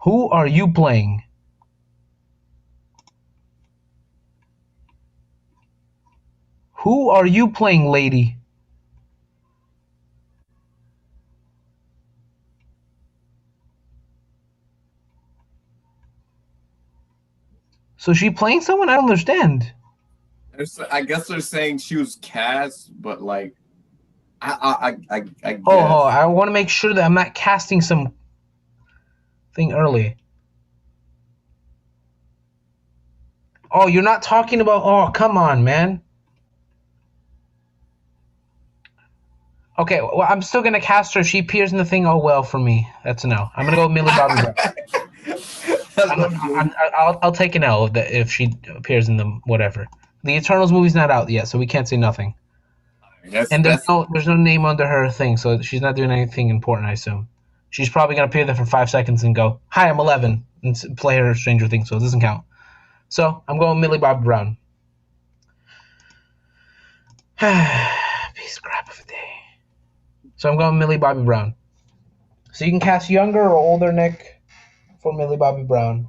Who are you playing? Who are you playing, lady? So she playing someone? I don't understand. I guess they're saying she was cast, but like I Oh, guess. I want to make sure that I'm not casting some thing early. Oh, you're not talking about. Oh, come on, man. Okay, well, I'm still gonna cast her. If she appears in the thing, oh well for me. That's a no. I'm gonna go with Millie Bobby Brown. I love you. I'll take an L if she appears in the whatever. The Eternals movie's not out yet, so we can't say nothing. And That's there's no name under her thing, so she's not doing anything important, I assume. She's probably gonna appear there for 5 seconds and go, "Hi, I'm 11," and play her Stranger Things, so it doesn't count. So I'm going Millie Bobby Brown. Piece of crap of a day. So I'm going Millie Bobby Brown. So you can cast younger or older Nick for Millie Bobby Brown.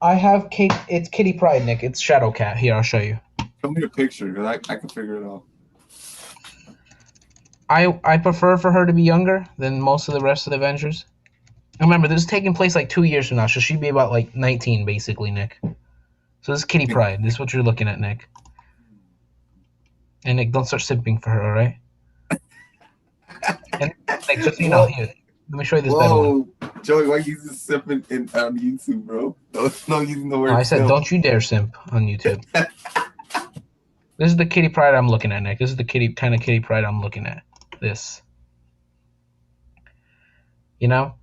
I have Kate. It's Kitty Pryde, Nick. It's Shadow Cat. Here, I'll show you. show me the picture because I can figure it out. I prefer for her to be younger than most of the rest of the Avengers. Remember, this is taking place like 2 years from now, so she'd be about like 19, basically, Nick. So this is Kitty Pryde. This is what you're looking at, Nick. And Nick, don't start simping for her, all right? And Nick, just so you know, Whoa, here, let me show you this better one. whoa, Joey, why you just sipping on YouTube, bro? No using the Oh, I word said, simp. don't you dare simp on YouTube. This is the Kitty Pryde I'm looking at, Nick. This is the kind of Kitty Pryde I'm looking at. This. You know?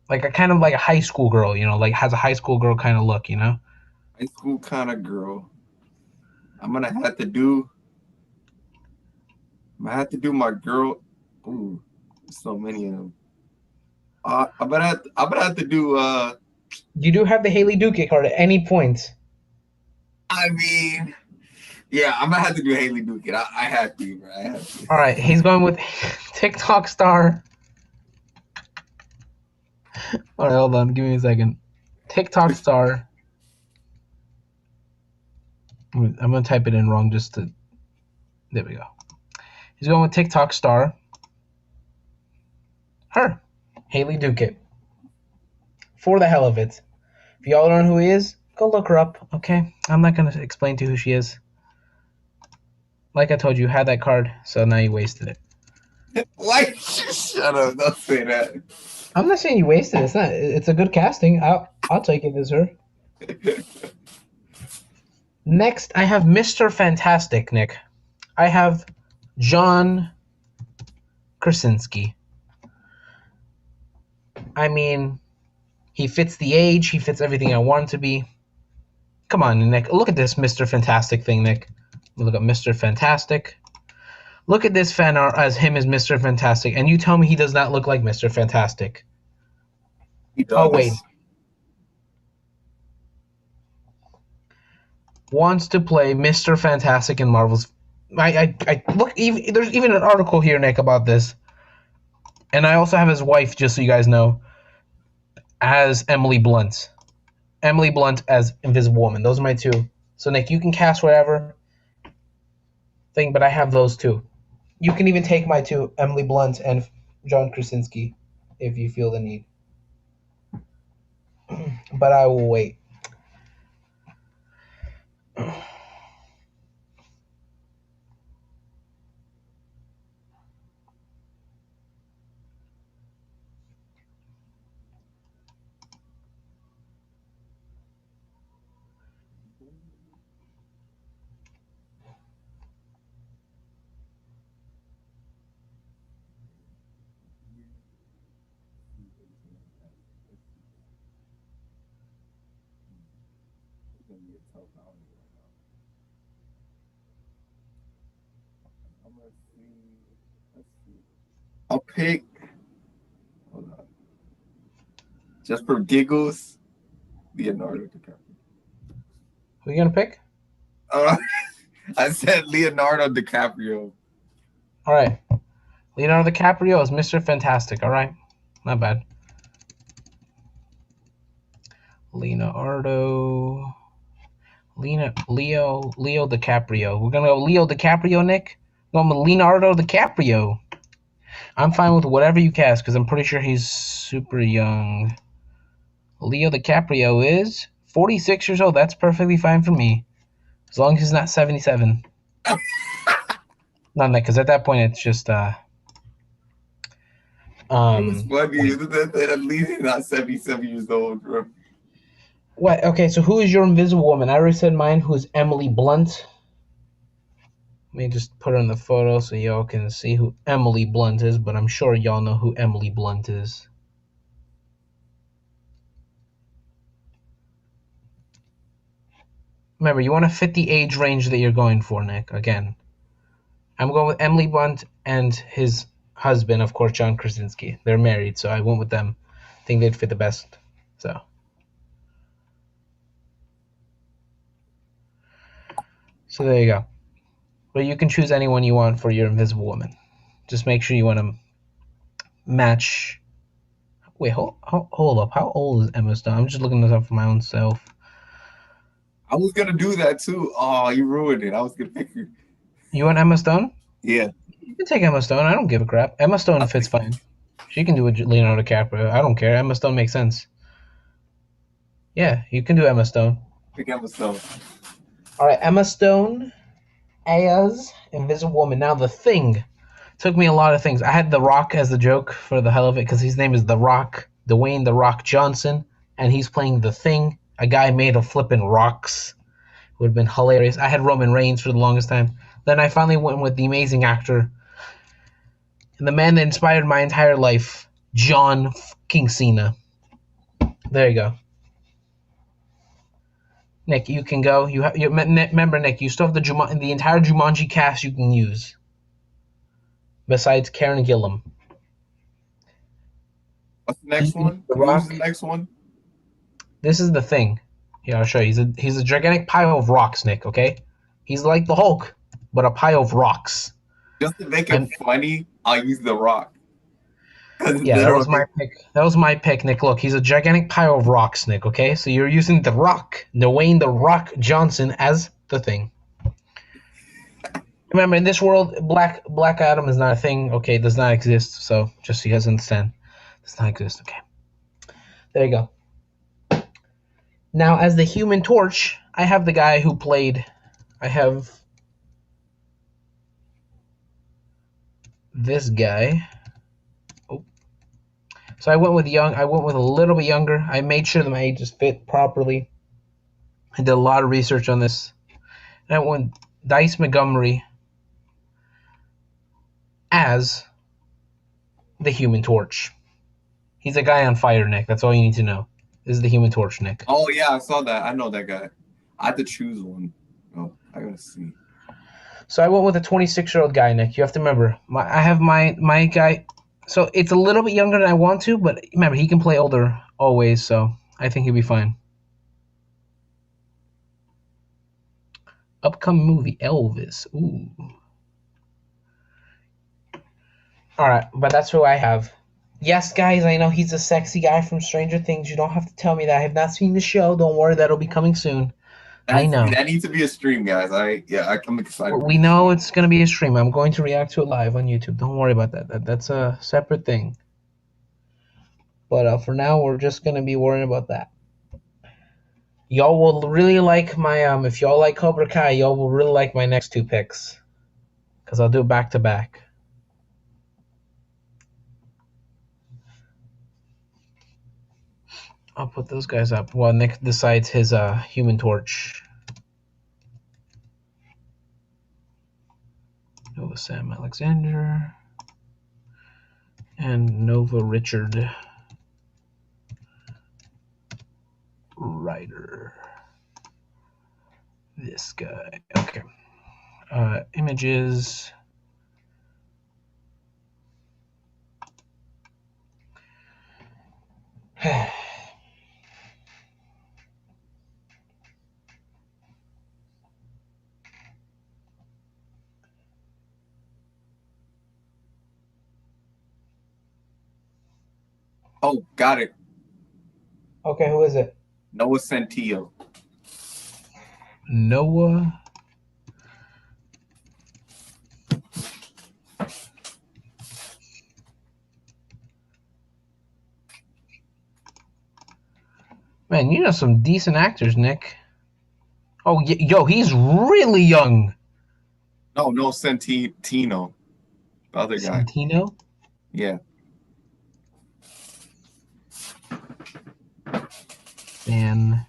Like a kind of like a high school girl, you know, like has a high school girl kind of look, you know? High school kind of girl. I'm gonna have to do. I'm gonna have to do my girl. Ooh, so many of them. I'm gonna have to do. You do have the Haley Duke card at any point. I mean, yeah, I'm gonna have to do Haley Duke. I have to, bro. I have to. All right, he's going with TikTok star. All right, hold on. Give me a second. TikTok star. I'm going to type it in wrong just to. There we go. He's going with TikTok star. Her. Haley Duke. For the hell of it. If y'all don't know who he is, go look her up, okay? I'm not going to explain to you who she is. Like I told you, you had that card, so now you wasted it. Why? Shut up! Don't say that. I'm not saying you wasted it. It's not. It's a good casting. I'll take it as her. Next, I have Mr. Fantastic, Nick. I have John Krasinski. I mean, he fits the age. He fits everything I want him to be. Come on, Nick. Look at this Mr. Fantastic thing, Nick. Look at Mr. Fantastic. Look at this fan art as him as Mr. Fantastic, and you tell me he does not look like Mr. Fantastic. He Oh, wait. does. Wants to play Mr. Fantastic in Marvel's. I look. There's even an article here, Nick, about this. And I also have his wife, just so you guys know, as Emily Blunt. Emily Blunt as Invisible Woman. Those are my two. So, Nick, you can cast whatever thing, but I have those two. You can even take my two, Emily Blunt and John Krasinski, if you feel the need. But I will wait. be a tough round right now. I'm gonna see. Let's see. I'll pick. Hold on. Just for giggles, Leonardo DiCaprio. Who are you gonna pick? Uh, I said Leonardo DiCaprio. All right. Leonardo DiCaprio is Mr. Fantastic. All right. Not bad. Leonardo. Leo DiCaprio. We're gonna go Leo DiCaprio, Nick. Going with Leonardo DiCaprio. I'm fine with whatever you cast because I'm pretty sure he's super young. Leo DiCaprio is 46 years old. That's perfectly fine for me, as long as he's not 77. Not that, because at that point it's just It was funny. wait. That at least he's not 77 years old, bro. What? Okay, so who is your Invisible Woman? I already said mine. Who's Emily Blunt? Let me just put her in the photo so y'all can see who Emily Blunt is, but I'm sure y'all know who Emily Blunt is. Remember, you want to fit the age range that you're going for, Nick. Again, I'm going with Emily Blunt and his husband, of course, John Krasinski. They're married, so I went with them. I think they'd fit the best. So there you go. But you can choose anyone you want for your Invisible Woman. Just make sure you want to match. Wait, hold up. How old is Emma Stone? I'm just looking this up for my own self. I was gonna do that too. Oh, you ruined it. I was gonna pick you. You want Emma Stone? Yeah. You can take Emma Stone. I don't give a crap. Emma Stone fits fine. She can do a Leonardo DiCaprio. I don't care. Emma Stone makes sense. Yeah, you can do Emma Stone. Pick Emma Stone. All right, Emma Stone as Invisible Woman. Now, The Thing took me a lot of things. I had The Rock as the joke for the hell of it because his name is The Rock, Dwayne The Rock Johnson, and he's playing The Thing, a guy made of flipping rocks. Would have been hilarious. I had Roman Reigns for the longest time. Then I finally went with the amazing actor and the man that inspired my entire life, John fucking Cena. There you go. Nick, you can go. Remember, Nick, you still have the entire Jumanji cast you can use, besides Karen Gillan. What's the next one? The Who's Rock. the next one? This is The Thing. Here, I'll show you. He's a gigantic pile of rocks, Nick. Okay, he's like the Hulk, but a pile of rocks. Just to make it funny, I'll use The Rock. Yeah, that was my pick. That was my pick, Nick. Look, he's a gigantic pile of rocks, Nick. Okay, so you're using The Rock, Dwayne The Rock Johnson as The Thing. Remember, in this world, Black Adam is not a thing. Okay, it does not exist. So just so you guys understand, it does not exist. Okay, there you go. Now, as the Human Torch, I have the guy who played. I have this guy. Oh. So I went with young. I went with a little bit younger. I made sure that my ages fit properly. I did a lot of research on this. And I went Dice Montgomery as the Human Torch. He's a guy on fire, Nick. That's all you need to know. This is the Human Torch, Nick. Oh yeah, I saw that. I know that guy. I had to choose one. Oh, I gotta see. So I went with a 26-year-old guy, Nick. You have to remember, I have my guy. So it's a little bit younger than I want to, but remember, he can play older always, so I think he'll be fine. Upcoming movie, Elvis. Ooh. All right, but that's who I have. Yes, guys, I know he's a sexy guy from Stranger Things. You don't have to tell me that. I have not seen the show. Don't worry, that'll be coming soon. I know. That needs to be a stream, guys. I'm excited. We know it's going to be a stream. I'm going to react to it live on YouTube. Don't worry about that. That's a separate thing. But for now, we're just going to be worrying about that. Y'all will really like my, if y'all like Cobra Kai, y'all will really like my next two picks. Because I'll do it back to back. I'll put those guys up while Nick decides his Human Torch. Nova Sam Alexander and Nova Richard Ryder. This guy. Okay. Images. Oh, got it. Okay, who is it? Noah Centillo. Noah. Man, you know some decent actors, Nick. Oh, yo, he's really young. No, Centino. The other guy. Santino? Yeah. Man.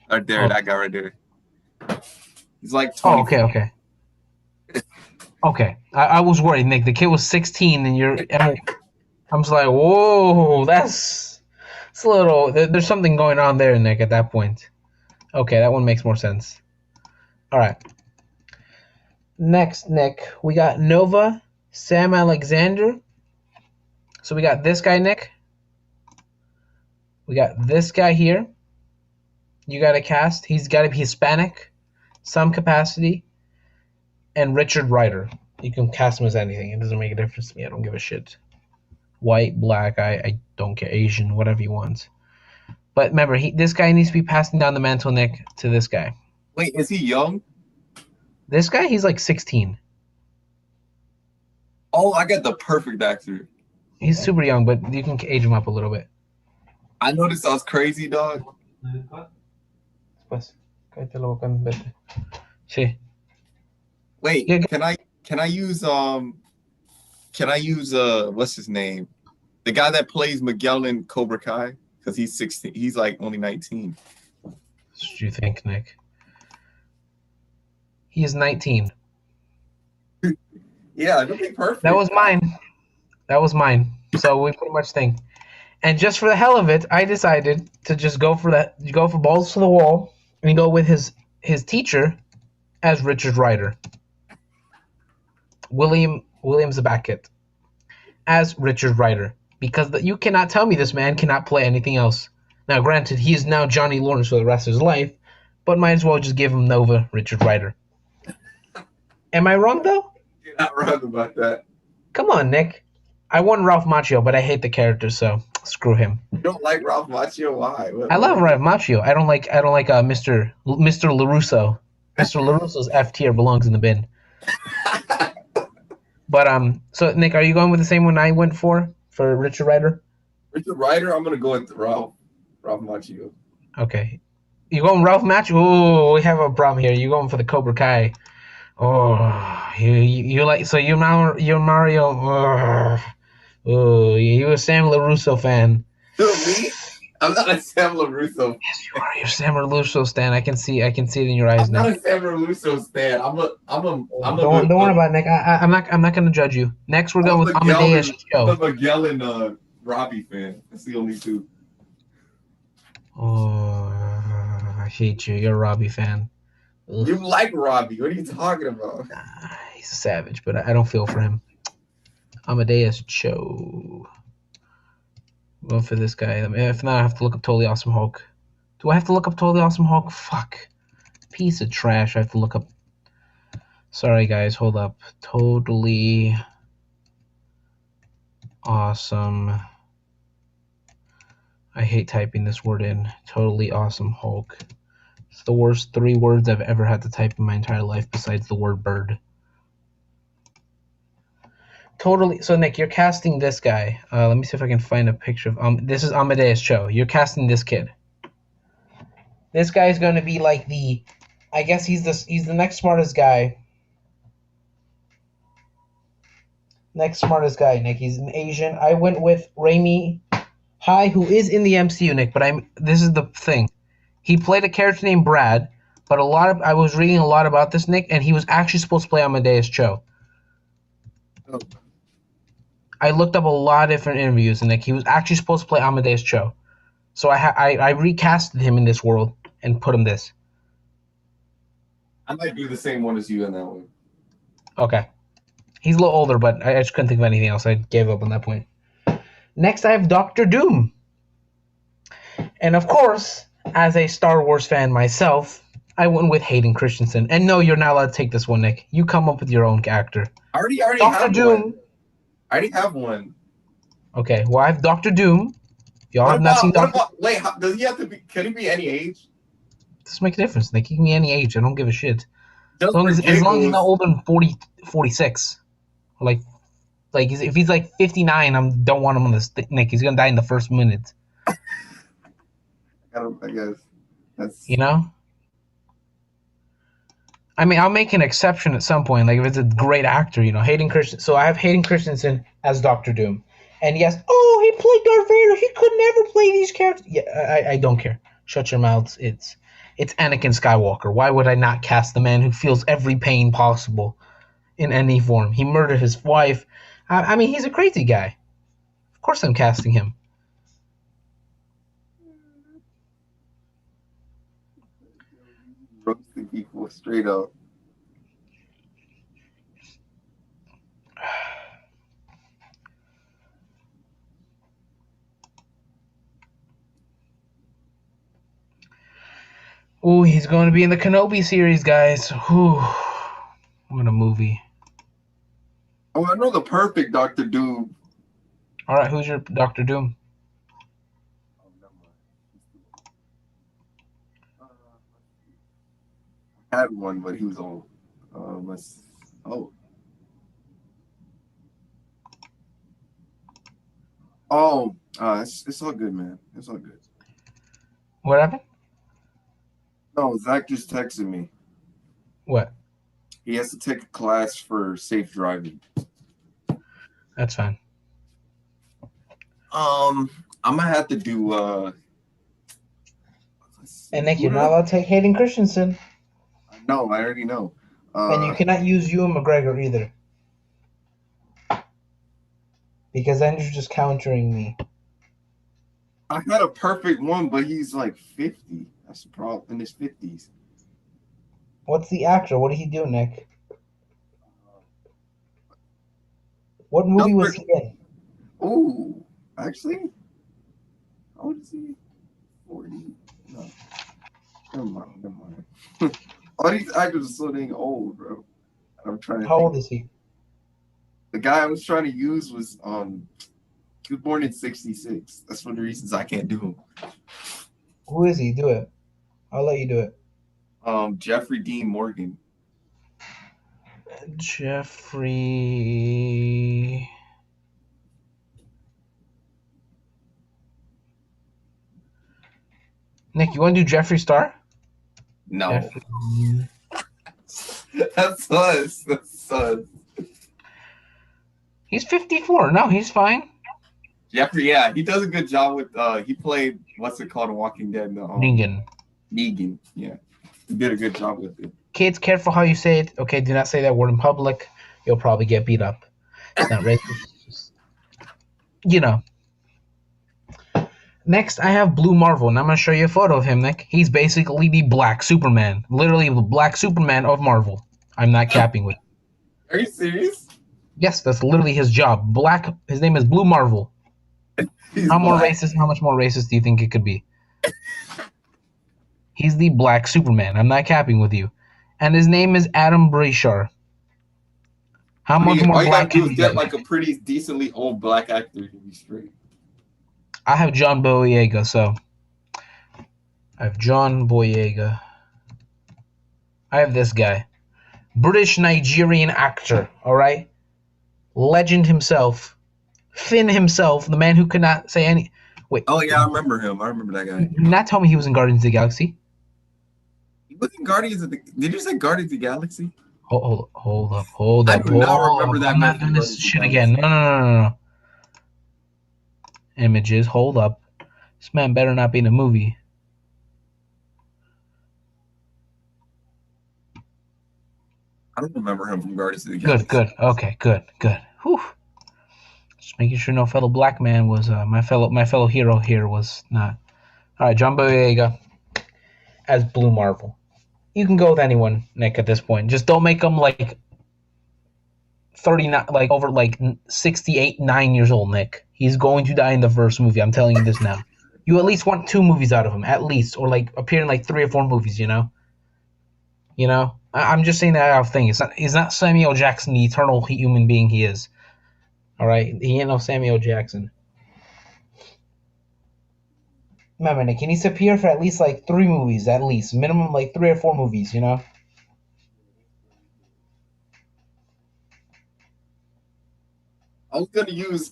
Right there, that guy right there. He's like Oh, 20. okay. Okay. I was worried, Nick. The kid was 16, and I'm just like, whoa, that's a little. There's something going on there, Nick. At that point. Okay, that one makes more sense. All right. Next, Nick, we got Nova, Sam Alexander. So we got this guy, Nick. We got this guy here. You got to cast. He's got to be Hispanic, some capacity, and Richard Rider. You can cast him as anything. It doesn't make a difference to me. I don't give a shit. White, black, I don't care. Asian, whatever you want. But remember, this guy needs to be passing down the mantle, Nick, to this guy. Wait, is he young? This guy, he's like 16. Oh, I got the perfect actor. He's super young, but you can age him up a little bit. I know this sounds crazy, dog. Pues, cállate la boca, vete. Sí. Wait, Yeah. can I use what's his name? The guy that plays Miguel in Cobra Kai? Because he's 16. He's like only 19. What do you think, Nick? He is 19. Yeah, that'd be perfect. That was mine. So we pretty much think. And just for the hell of it, I decided to just go for balls to the wall and go with his teacher as Richard Rider. William Zabakit as Richard Rider. Because you cannot tell me this man cannot play anything else. Now, granted, he is now Johnny Lawrence for the rest of his life, but might as well just give him Nova Richard Rider. Am I wrong, though? You're not wrong about that. Come on, Nick. I want Ralph Macchio, but I hate the character, so screw him. You don't like Ralph Macchio? Why? I love Ralph Macchio. I don't like Mr. LaRusso. Mr. LaRusso's F tier, belongs in the bin. But so Nick, are you going with the same one I went for Richard Rider? Richard Rider, I'm gonna go with Ralph Macchio. Okay. You going Ralph Macchio? Oh, we have a problem here. You going for the Cobra Kai? Oh, you like you're Mario. Oh, you a Sam LaRusso fan? Who, me? I'm not a Sam LaRusso. Yes, you are. You're a Sam LaRusso stan. I can see it in your eyes I'm now. not a Sam LaRusso stan. Don't worry about it, Nick. I'm not gonna judge you. Next, we're going with Amadeus Cho. I'm a Miguel and Robbie fan. That's the only two. Oh, I hate you. You're a Robbie fan. Ugh. You like Robbie? What are you talking about? He's a savage, but I don't feel for him. Amadeus Cho. Going for this guy. If not, I have to look up Totally Awesome Hulk. Do I have to look up Totally Awesome Hulk? Fuck. Piece of trash. I have to look up. Sorry, guys. Hold up. Totally Awesome. I hate typing this word in. Totally Awesome Hulk. It's the worst 3 words I've ever had to type in my entire life besides the word bird. Totally. So, Nick, you're casting this guy. Let me see if I can find a picture of. This is Amadeus Cho. You're casting this kid. This guy is going to be like the. I guess he's the next smartest guy. Next smartest guy, Nick. He's an Asian. I went with Raimi Hai, who is in the MCU, Nick. But this is the thing. He played a character named Brad, but I was reading a lot about this, Nick, and he was actually supposed to play Amadeus Cho. Oh. I looked up a lot of different interviews, and Nick, he was actually supposed to play Amadeus Cho. So I recasted him in this world and put him this. I might do the same one as you on that one. Okay. He's a little older, but I just couldn't think of anything else. I gave up on that point. Next, I have Doctor Doom. And of course, as a Star Wars fan myself, I went with Hayden Christensen. And no, you're not allowed to take this one, Nick. You come up with your own actor. I already Doctor have Doom. one. I already have one. Okay, well, I have Doctor Doom. If y'all have not seen Doctor, Wait, does he have to be? Can he be any age? doesn't make a difference. Nick, he can be any age. I don't give a shit. Just As long for as he's not giggles. older than 40, 46. Like if he's like 59, I don't want him on the Nick. He's gonna die in the first minute. I guess that's. You know. I mean, I'll make an exception at some point. Like if it's a great actor, Hayden Christensen. So I have Hayden Christensen as Doctor Doom, and yes, he played Darth Vader. He could never play these characters. Yeah, I don't care. Shut your mouths. It's Anakin Skywalker. Why would I not cast the man who feels every pain possible in any form? He murdered his wife. I mean, he's a crazy guy. Of course, I'm casting him. Roasting people straight up. Oh, he's going to be in the Kenobi series, guys. Whew. What a movie. Oh, I know the perfect Doctor Doom. All right, who's your Doctor Doom? Oh, never mind. I had one, but he was old. It's all good, man. It's all good. What happened? No, Zach just texted me. What? He has to take a class for safe driving. That's fine. I'm gonna have to do. And Nick, you're not allowed to take Hayden Christensen. No, I already know. And you cannot use Ewan McGregor either. Because then you're just countering me. I had a perfect one, but he's like 50. That's the problem. In his 50s. What's the actor? What did he do, Nick? What movie was he in? Ooh, actually, how old is he? 40. No, never mind. All these actors are so dang old, bro. I'm trying to. How old is he? The guy I was trying to use was he was born in '66. That's one of the reasons I can't do him. Who is he? Do it. I'll let you do it. Jeffrey Dean Morgan. Jeffrey. Nick, you want to do Jeffree Star? No. Jeffrey. That's us. He's 54. No, he's fine. Jeffrey, yeah, he does a good job with. He played what's it called in Walking Dead? Negan. Negan, yeah, he did a good job with it. Kids, careful how you say it. Okay, do not say that word in public. You'll probably get beat up. It's not racist. Next, I have Blue Marvel, and I'm going to show you a photo of him, Nick. He's basically the Black Superman. Literally the Black Superman of Marvel. I'm not capping with. Are you serious? Yes, that's literally his job. His name is Blue Marvel. How much more racist do you think it could be? He's the Black Superman. I'm not capping with you. And his name is Adam Brashar. How much more black can you get? Like a pretty decently old black actor to be straight. I have John Boyega, so I have John Boyega. I have this guy. British Nigerian actor, alright? Legend himself. Finn himself, the man who could not say any. Wait. Oh, yeah, I remember him. I remember that guy. Do not tell me he was in Guardians of the Galaxy. He was in Guardians of the. Did you say Guardians of the Galaxy? Hold up. I do not remember that. I'm not doing this shit again. No. Images, hold up. This man better not be in a movie. I don't remember him from Guardians of the Galaxy. Good. Okay, good. Whew. Just making sure no fellow black man was my fellow hero here was not. All right, John Boyega as Blue Marvel. You can go with anyone, Nick. At this point, just don't make him like 39, like over like 68, 9 years old. Nick, he's going to die in the first movie. I'm telling you this now. You at least want 2 movies out of him, at least, or like appear in like 3 or 4 movies. I'm just saying that out of thing. He's not Samuel Jackson, the eternal human being he is. All right, he ain't no Samuel Jackson. Remember, Nick, he needs to appear for at least like 3 movies, at least minimum like 3 or 4 movies. I was gonna use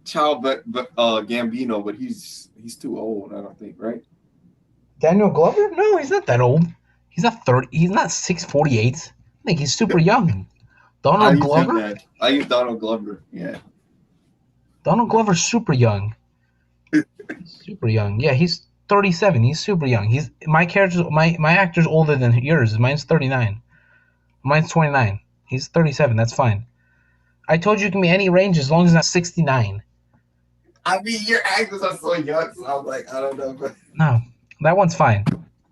Gambino, but he's too old. I don't think, right? Daniel Glover? No, he's not that old. He's not 30. He's not 6'48". I think he's super young. Donald Glover? I use Donald Glover. Yeah. Donald Glover's super young. Super young. Yeah, he's 37. He's super young. My actor's older than yours. Mine's 39. Mine's 29. He's 37. That's fine. I told you it can be any range as long as it's not 69. I mean, your actors are so young, so I'm like, I don't know. But... No, that one's fine.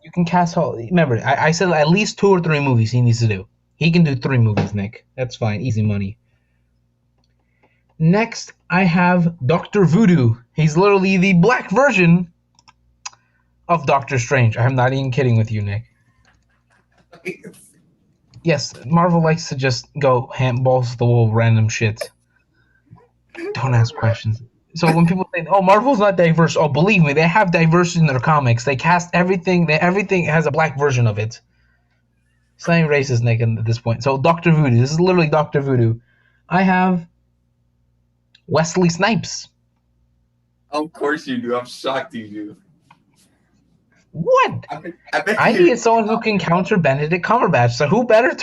You can cast all. Remember, I said at least 2 or 3 movies he needs to do. He can do 3 movies, Nick. That's fine. Easy money. Next, I have Dr. Voodoo. He's literally the black version of Doctor Strange. I'm not even kidding with you, Nick. Yes, Marvel likes to just go balls to the wall random shit. Don't ask questions. So when people say, "Oh, Marvel's not diverse," oh, believe me, they have diversity in their comics. They cast everything. Everything has a black version of it. It's not even racist, Nick, at this point. So Dr. Voodoo. This is literally Dr. Voodoo. I have Wesley Snipes. Of course you do. I'm shocked you do. What? I need someone who can counter Benedict Cumberbatch. So who better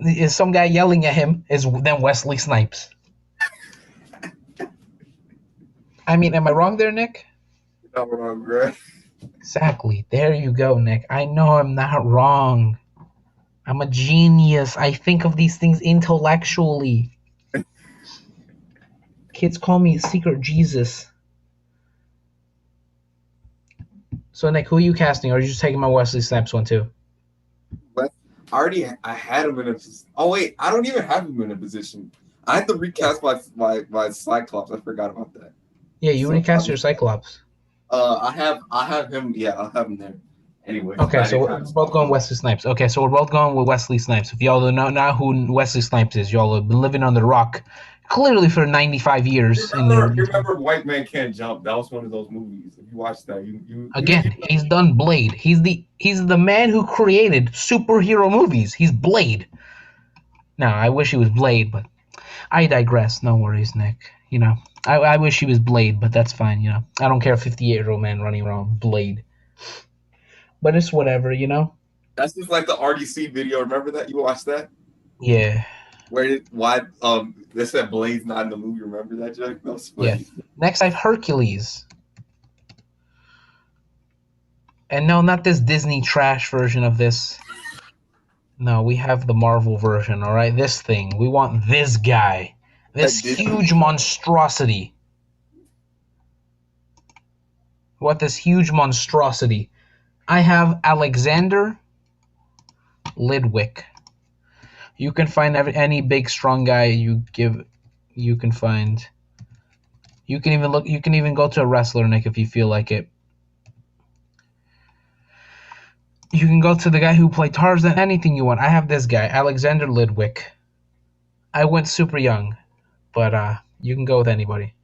is some guy yelling at him than Wesley Snipes? I mean, am I wrong there, Nick? Not wrong, bro. Exactly. There you go, Nick. I know I'm not wrong. I'm a genius. I think of these things intellectually. Kids call me Secret Jesus. So, Nick, who are you casting? Or are you just taking my Wesley Snipes one, too? But I had him in a position. Oh, wait. I don't even have him in a position. I had to recast my Cyclops. I forgot about that. Yeah, you recast your Cyclops. I have him. Yeah, I'll have him there. Anyway. Okay, so we're both going Wesley Snipes. Okay, so we're both going with Wesley Snipes. If y'all don't know now who Wesley Snipes is, y'all have been living on the rock clearly for 95 years. You remember White Man Can't Jump? That was one of those movies. If you watched that, he's done Blade. He's the man who created superhero movies. He's Blade. Now, I wish he was Blade, but I digress. No worries, Nick. I wish he was Blade, but that's fine. I don't care. 58-year-old man running around Blade. But it's whatever, That's just like the RDC video. Remember that? You watched that? Yeah. They said Blade's not in the movie. Remember that joke? That was funny. Yeah. Next, I have Hercules. And no, not this Disney trash version of this. No, we have the Marvel version, all right? This thing. We want this guy. This huge monstrosity. We want this huge monstrosity. I have Alexander Lidwick. You can find any big strong guy you can find. You can even go to a wrestler, Nick, if you feel like it. You can go to the guy who played Tarzan, anything you want. I have this guy, Alexander Lidwick. I went super young, but you can go with anybody.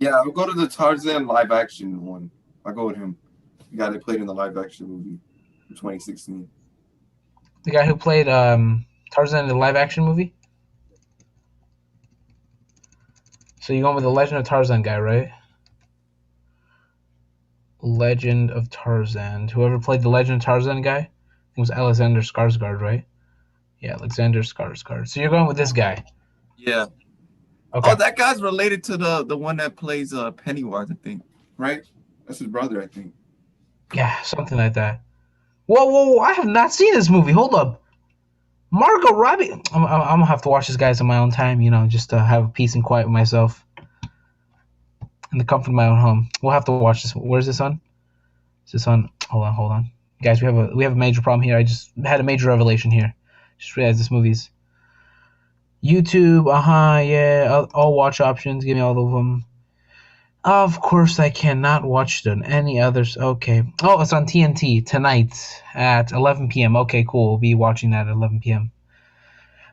Yeah, I'll go to the Tarzan live action one. I'll go with him. The guy that played in the live action movie in 2016. The guy who played Tarzan in the live action movie? So you're going with the Legend of Tarzan guy, right? Legend of Tarzan. Whoever played the Legend of Tarzan guy? It was Alexander Skarsgård, right? Yeah, Alexander Skarsgård. So you're going with this guy? Yeah. Okay. Oh, that guy's related to the one that plays Pennywise, I think. Right? That's his brother, I think. Yeah, something like that. Whoa! I have not seen this movie. Hold up. Margot Robbie. I'm gonna have to watch this guys on my own time, just to have peace and quiet with myself. in the comfort of my own home. We'll have to watch this. Where's this on? Is this on? Hold on, guys. We have a major problem here. I just had a major revelation here. Just realized this movie's YouTube. Yeah. All watch options. Give me all of them. Of course, I cannot watch it on any others. Okay. Oh, it's on TNT tonight at 11 p.m. Okay, cool. We'll be watching that at 11 p.m.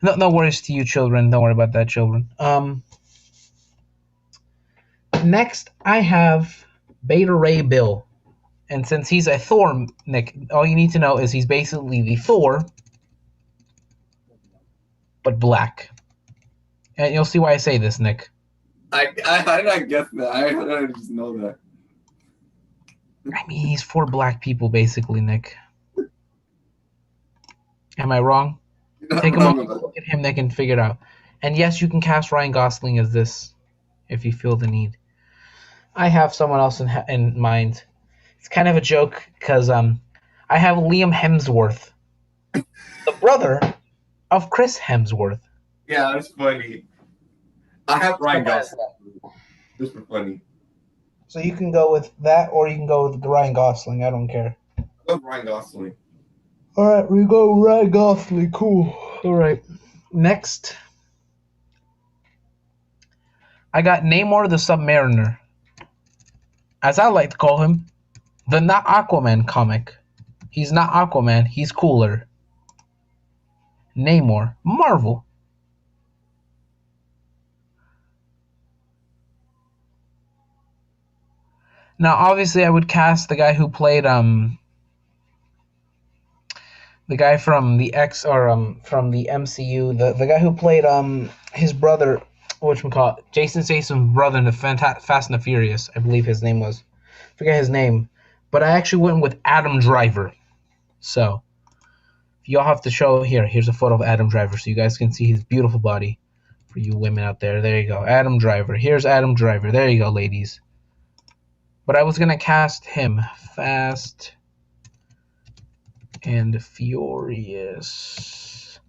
No worries to you, children. Don't worry about that, children. Next, I have Beta Ray Bill. And since he's a Thor, Nick, all you need to know is he's basically the Thor, but black. And you'll see why I say this, Nick. I did not guess that. I didn't just know that. I mean, he's for black people, basically, Nick. Am I wrong? Take a moment to look at him, Nick, and figure it out. And yes, you can cast Ryan Gosling as this if you feel the need. I have someone else in mind. It's kind of a joke because I have Liam Hemsworth, the brother of Chris Hemsworth. Yeah, that's funny. I have Ryan Gosling. Just for funny. So you can go with that, or you can go with the Ryan Gosling. I don't care. I love Ryan Gosling. All right, we go Ryan Gosling. Cool. All right. Next, I got Namor the Submariner, as I like to call him, the not Aquaman comic. He's not Aquaman. He's cooler. Namor, Marvel. Now, obviously, I would cast the guy who played the guy from the from the MCU, the guy who played his brother, whatchamacallit, Jason Statham's brother in the Fast and the Furious, I believe his name was. Forget his name, but I actually went with Adam Driver. So, if y'all have to show here's a photo of Adam Driver so you guys can see his beautiful body for you women out there. There you go, Adam Driver. Here's Adam Driver. There you go, ladies. But I was gonna cast him, Fast and Furious.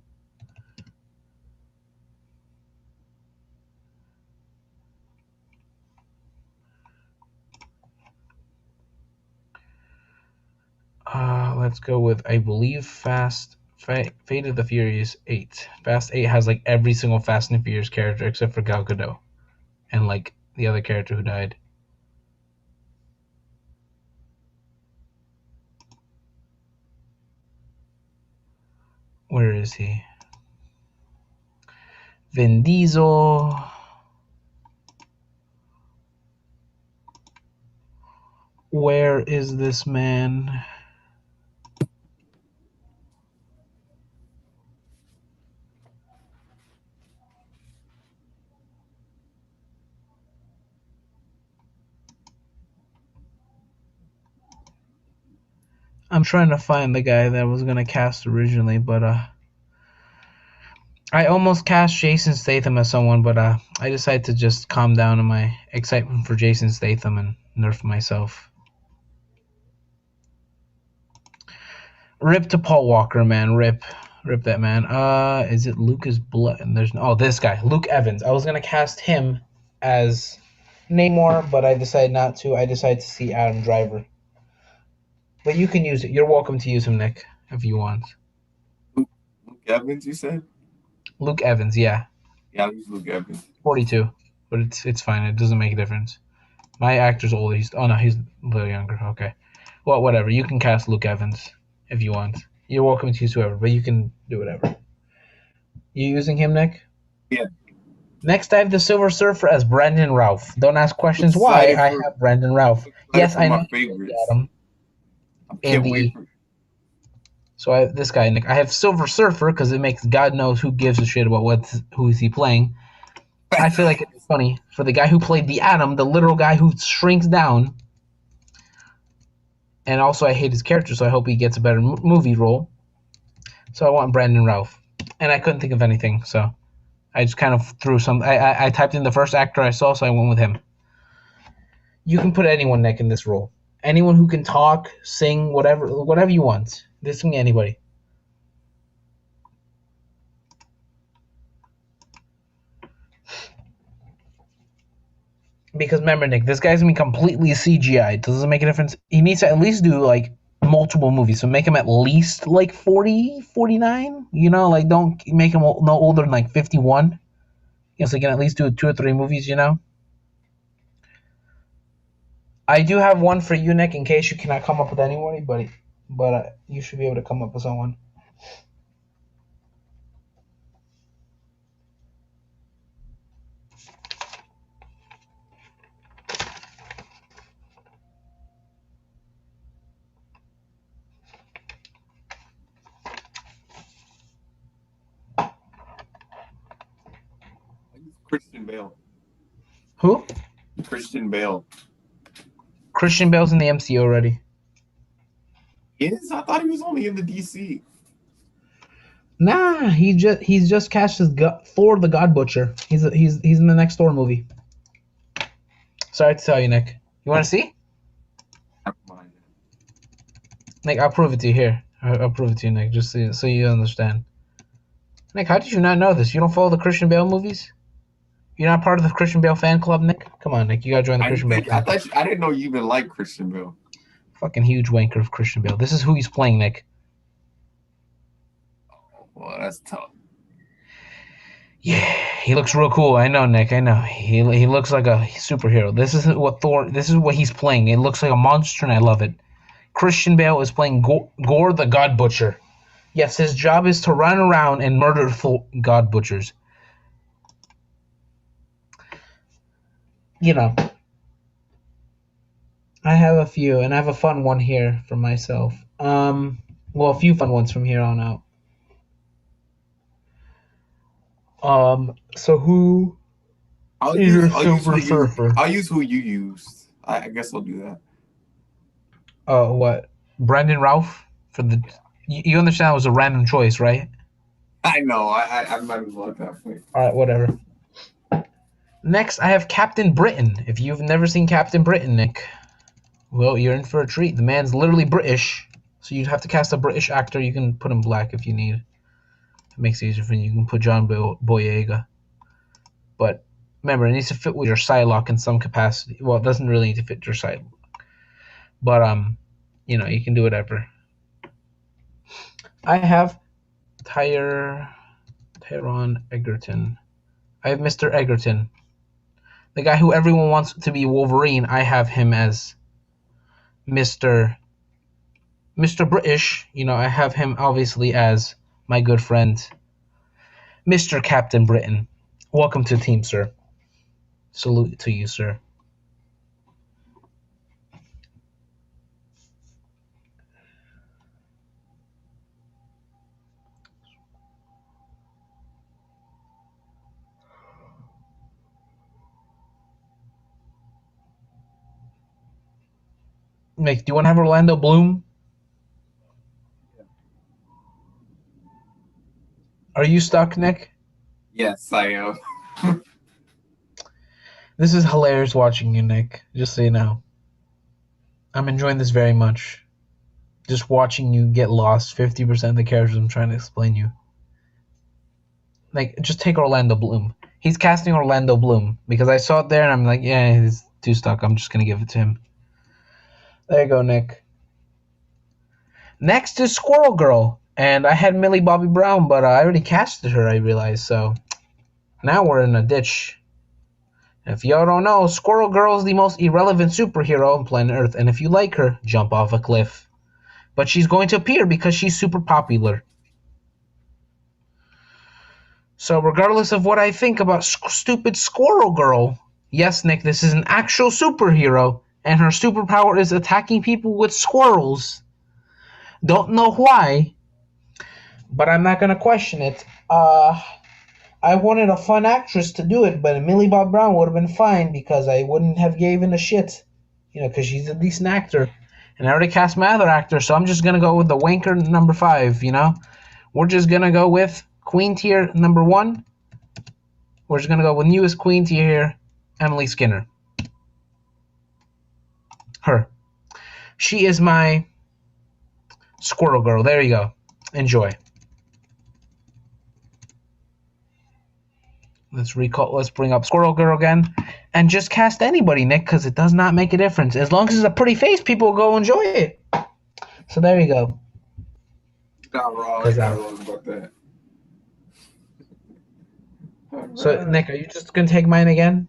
Let's go with, I believe, Fate of the Furious 8. Fast 8 has like every single Fast and Furious character except for Gal Gadot and like the other character who died. Where is he? Vin Diesel. Where is this man? I'm trying to find the guy that I was gonna cast originally, but I almost cast Jason Statham as someone, but I decided to just calm down on my excitement for Jason Statham and nerf myself. Rip to Paul Walker, man. Rip that man. Is it Lucas Blood? And this guy, Luke Evans. I was gonna cast him as Namor, but I decided not to. I decided to see Adam Driver. But you can use it. You're welcome to use him, Nick, if you want. Luke Evans, you said? Luke Evans, yeah. Yeah, I'll use Luke Evans. 42, but it's fine. It doesn't make a difference. My actor's older. He's a little younger. Okay. Well, whatever. You can cast Luke Evans if you want. You're welcome to use whoever, but you can do whatever. You using him, Nick? Yeah. Next, I have the Silver Surfer as Brandon Routh. Don't ask questions why I have Brandon Routh. Yes, I know. My favorites. Adam. Can't wait for. So I have this guy, Nick. I have Silver Surfer because it makes God knows who gives a shit about who is he playing. I feel like it's funny for the guy who played the Atom, the literal guy who shrinks down. And also, I hate his character, so I hope he gets a better movie role. So I want Brandon Routh. And I couldn't think of anything, so I just kind of threw some. I typed in the first actor I saw, so I went with him. You can put anyone, Nick, in this role. Anyone who can talk, sing, whatever you want. This can be anybody. Because remember, Nick, this guy's gonna be completely CGI. Doesn't make a difference. He needs to at least do like multiple movies. So make him at least like 40, 49. You know, like don't make him no older than like 51. You know, so he can at least do 2 or 3 movies. You know. I do have one for you, Nick, in case you cannot come up with anybody, but you should be able to come up with someone. Christian Bale. Who? Christian Bale. Christian Bale's in the MCU already. Yes, I thought he was only in the DC. Nah, he's just cast as Thor the God Butcher. He's in the next Thor movie. Sorry to tell you, Nick. You want to see? Never mind. Nick, I'll prove it to you here. I'll prove it to you, Nick, just so you understand. Nick, how did you not know this? You don't follow the Christian Bale movies? You're not part of the Christian Bale fan club, Nick? Come on, Nick, you gotta join the Christian Bale fan club. I didn't know you even liked Christian Bale. Fucking huge wanker of Christian Bale. This is who he's playing, Nick. Well, that's tough. Yeah, he looks real cool. I know, Nick. I know. He looks like a superhero. This is what he's playing. It looks like a monster, and I love it. Christian Bale is playing Gore the God Butcher. Yes, his job is to run around and murder God Butchers. You know, I have a few, and I have a fun one here for myself. Well, a few fun ones from here on out. So who is your Silver Surfer? I'll use who you used. I guess I'll do that. What? Brandon Routh for the. You understand it was a random choice, right? I know. I might as well at that point. All right, whatever. Next, I have Captain Britain. If you've never seen Captain Britain, Nick, well, you're in for a treat. The man's literally British, so you'd have to cast a British actor. You can put him black if you need. It makes it easier for you. You can put John Boyega. But remember, it needs to fit with your Psylocke in some capacity. Well, it doesn't really need to fit your Psylocke. But, you know, you can do whatever. I have Tyrone Egerton. I have Mr. Egerton. The guy who everyone wants to be Wolverine, I have him as Mr. British. You know, I have him obviously as my good friend, Mr. Captain Britain. Welcome to the team, sir. Salute to you, sir. Nick, do you want to have Orlando Bloom? Are you stuck, Nick? Yes, I am. This is hilarious watching you, Nick. Just so you know. I'm enjoying this very much. Just watching you get lost 50% of the characters I'm trying to explain you. Like, just take Orlando Bloom. He's casting Orlando Bloom because I saw it there and I'm like, yeah, he's too stuck. I'm just going to give it to him. There you go, Nick. Next is Squirrel Girl. And I had Millie Bobby Brown, but I already casted her, I realized. So now we're in a ditch. If y'all don't know, Squirrel Girl is the most irrelevant superhero on planet Earth. And if you like her, jump off a cliff. But she's going to appear because she's super popular. So regardless of what I think about stupid Squirrel Girl, yes, Nick, this is an actual superhero. And her superpower is attacking people with squirrels. Don't know why, but I'm not going to question it. I wanted a fun actress to do it, but Millie Bob Brown would have been fine because I wouldn't have given a shit. You know, because she's a decent actor. And I already cast my other actor, so I'm just going to go with the wanker number 5, you know? We're just going to go with Queen tier number 1. We're just going to go with newest Queen tier here, Emily Skinner. Her. She is my Squirrel Girl. There you go. Enjoy. Let's bring up Squirrel Girl again, and just cast anybody, Nick, because it does not make a difference. As long as it's a pretty face, people will go enjoy it. So there you go. Not wrong. Cause, Not wrong about that. So Alright. Nick, are you just gonna take mine again?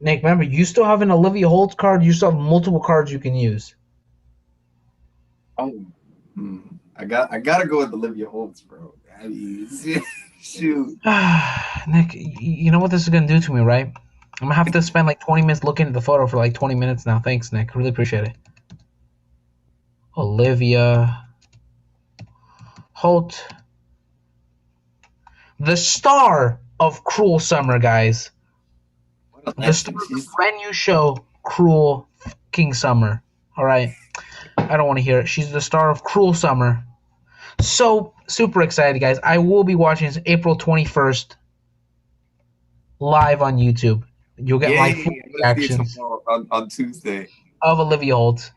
Nick, remember, you still have an Olivia Holt card. You still have multiple cards you can use. Oh, I gotta go with Olivia Holtz, bro. I mean, shoot. Nick, you know what this is gonna do to me, right? I'm gonna have to spend like 20 minutes looking at the photo for like 20 minutes now. Thanks, Nick. Really appreciate it. Olivia Holt, the star of Cruel Summer, guys. The star of the brand new show, Cruel King Summer. All right, I don't want to hear it. She's the star of Cruel Summer. So super excited, guys. I will be watching this April 21st live on YouTube. You'll get my full reactions on Tuesday of Olivia Holt.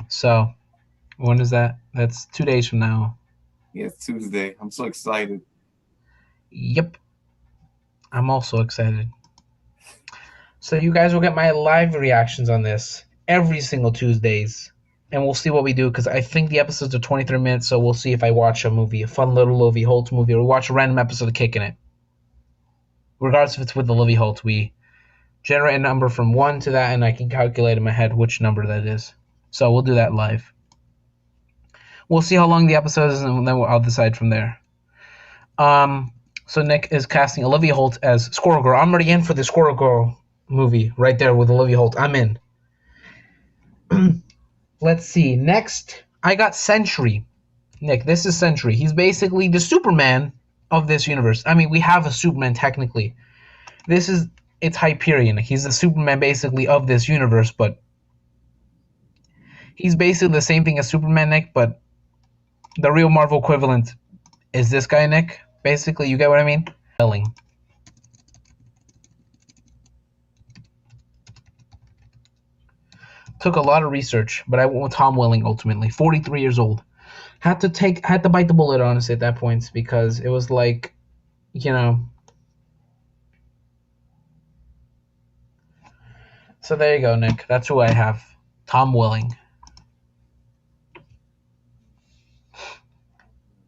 So when is that? That's 2 days from now. Yeah, it's Tuesday. I'm so excited. Yep. I'm also excited. So you guys will get my live reactions on this every single Tuesdays. And we'll see what we do, because I think the episodes are 23 minutes, so we'll see if I watch a movie, a fun little Olivia Holt movie, or watch a random episode of Kicking It. Regardless if it's with Olivia Holt, we generate a number from 1 to that, and I can calculate in my head which number that is. So we'll do that live. We'll see how long the episode is, and then I'll decide from there. So Nick is casting Olivia Holt as Squirrel Girl. I'm already in for the Squirrel Girl movie right there with Olivia Holt. I'm in. Let's see. Next, I got Sentry. Nick, this is Sentry. He's basically the Superman of this universe. I mean, we have a Superman technically. It's Hyperion. He's the Superman basically of this universe, but he's basically the same thing as Superman, Nick, but the real Marvel equivalent is this guy, Nick. Basically, you get what I mean? Welling. Took a lot of research, but I went with Tom Welling ultimately. 43 years old. Had to bite the bullet, honestly, at that point, because it was like, you know. So there you go, Nick. That's who I have. Tom Welling.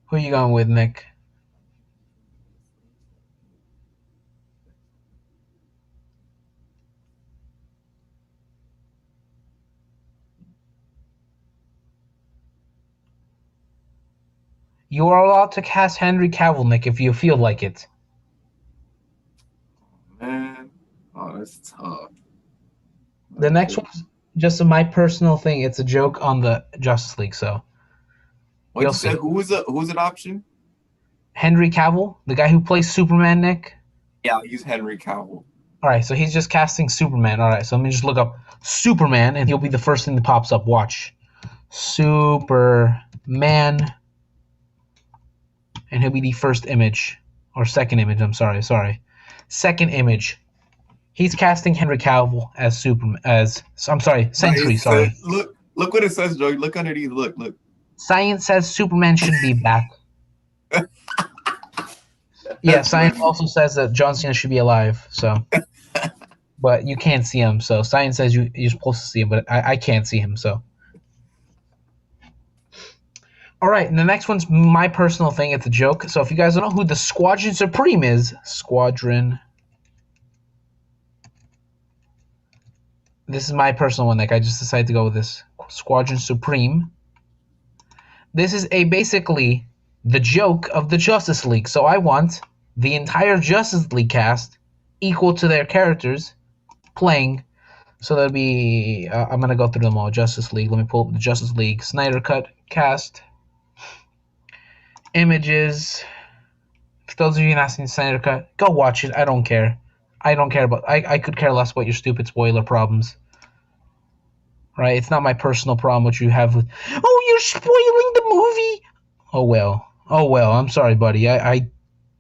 Who are you going with, Nick? You are allowed to cast Henry Cavill, Nick, if you feel like it. Man, that's tough. The next one's just my personal thing. It's a joke on the Justice League, so. What'd you say? Who's an option? Henry Cavill, the guy who plays Superman, Nick. Yeah, I'll use Henry Cavill. All right, so he's just casting Superman. All right, so let me just look up Superman, and he'll be the first thing that pops up. Watch. Superman. And he'll be the first image. Or second image, I'm sorry. Second image. He's casting Henry Cavill as Superman. Sentry, sorry. Look what it says, Joey. Look underneath. Look. Science says Superman should be back. Yeah, science also says that John Cena should be alive, so. But you can't see him, so science says you're supposed to see him, but I can't see him, so. All right, and the next one's my personal thing. It's a joke. So if you guys don't know who the Squadron Supreme is, this is my personal one. Like, I just decided to go with this. Squadron Supreme. This is basically the joke of the Justice League. So I want the entire Justice League cast equal to their characters playing. So that'd be, I'm going to go through them all. Justice League. Let me pull up the Justice League Snyder Cut cast. Images. For those of you not seen Snyder Cut, go watch it. I don't care. I could care less about your stupid spoiler problems. Right? It's not my personal problem what you have with, oh, you're spoiling the movie. Oh well. I'm sorry, buddy. I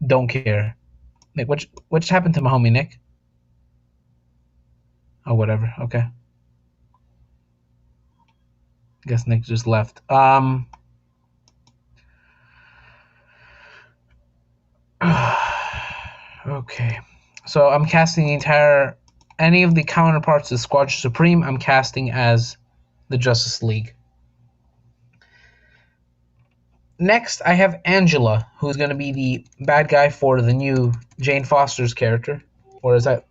don't care. Nick, what happened to my homie, Nick? Oh, whatever. Okay. Guess Nick just left. Okay. So I'm casting any of the counterparts of Squadron Supreme, I'm casting as the Justice League. Next, I have Angela, who's going to be the bad guy for the new Jane Foster's character. Or is that...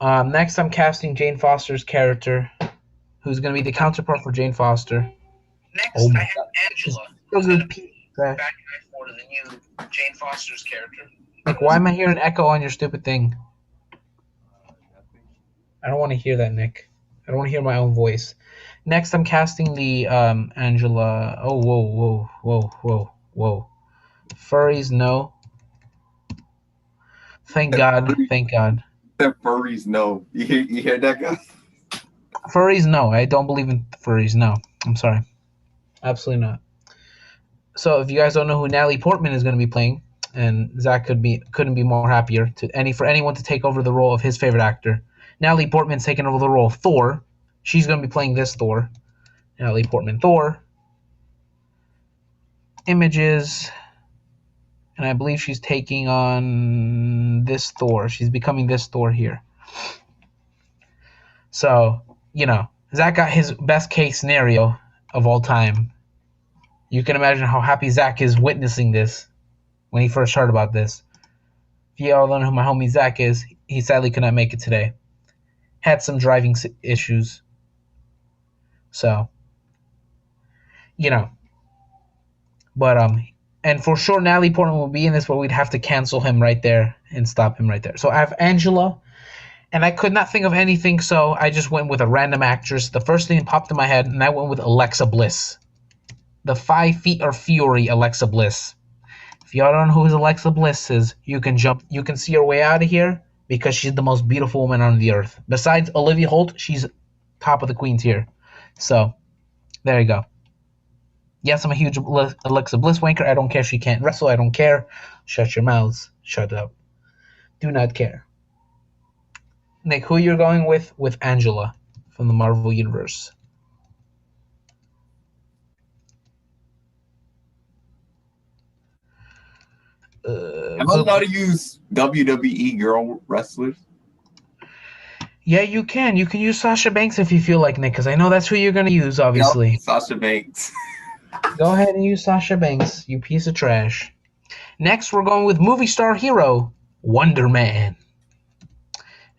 next, I'm casting Jane Foster's character, who's going to be the counterpart for Jane Foster. Next, I have Angela, who's going to be the bad guy for the new Jane Foster's character. Like, why am I hearing echo on your stupid thing? I don't want to hear that, Nick. I don't want to hear my own voice. Next, I'm casting the Angela. Oh, whoa. Furries, no. Thank God. The furries, no. You hear that, guy? Furries, no. I don't believe in furries, no. I'm sorry. Absolutely not. So, if you guys don't know who Natalie Portman is going to be playing, and Zach couldn't be more happier for anyone to take over the role of his favorite actor. Natalie Portman's taking over the role of Thor. She's going to be playing this Thor. Natalie Portman Thor. Images. And I believe she's taking on this Thor. She's becoming this Thor here. So, Zach got his best case scenario of all time. You can imagine how happy Zach is witnessing this when he first heard about this. If you all don't know who my homie Zach is, he sadly could not make it today. Had some driving issues. So, But, and for sure Natalie Portman will be in this, but we'd have to cancel him right there and stop him right there. So I have Angela, and I could not think of anything, so I just went with a random actress. The first thing that popped in my head, and I went with Alexa Bliss. The 5 Feet of Fury Alexa Bliss. If y'all don't know who Alexa Bliss is, you can see her way out of here because she's the most beautiful woman on the earth. Besides Olivia Holt, she's top of the queens here. So, there you go. Yes, I'm a huge Alexa Bliss wanker. I don't care if she can't wrestle. I don't care. Shut your mouths. Shut up. Do not care. Nick, who you're going with Angela from the Marvel Universe? Am I allowed to use WWE girl wrestlers? Yeah, you can. You can use Sasha Banks if you feel like, Nick, because I know that's who you're going to use, obviously. Yep, Sasha Banks. Go ahead and use Sasha Banks, you piece of trash. Next, we're going with movie star hero, Wonder Man.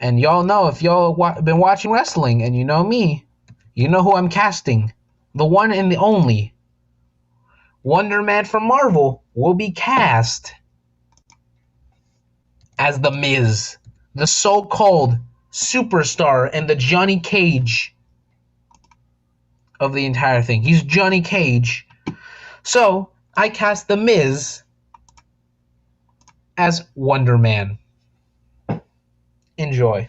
And y'all know, if y'all been watching wrestling and you know me, you know who I'm casting. The one and the only. Wonder Man from Marvel will be cast as The Miz, the so-called superstar and the Johnny Cage of the entire thing. He's Johnny Cage. So, I cast The Miz as Wonder Man. Enjoy.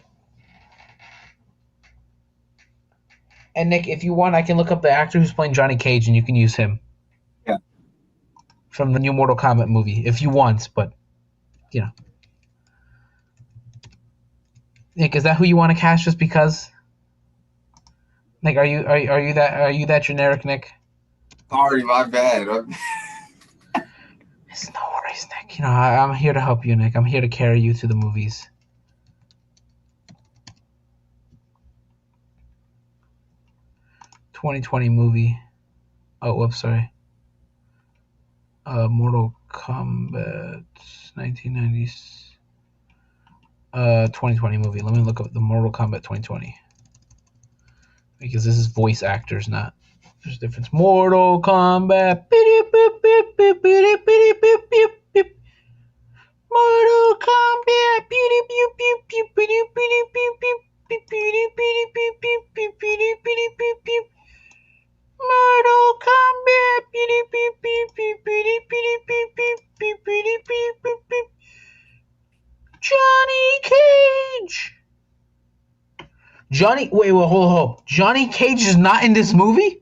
And Nick, if you want, I can look up the actor who's playing Johnny Cage and you can use him. Yeah. From the new Mortal Kombat movie, if you want, but, Nick, is that who you want to cast just because? Nick, are you that generic, Nick? Sorry, my bad. It's no worries, Nick. I'm here to help you, Nick. I'm here to carry you to the movies. ...2020 movie. Oh, whoops, sorry. Mortal Kombat 1990s. 2020 movie. Let me look up the Mortal Kombat 2020. Because this is voice actors, not... There's a difference. Mortal Kombat. Mortal Kombat. Mortal Kombat. Johnny Cage. Wait, hold. Johnny Cage is not in this movie?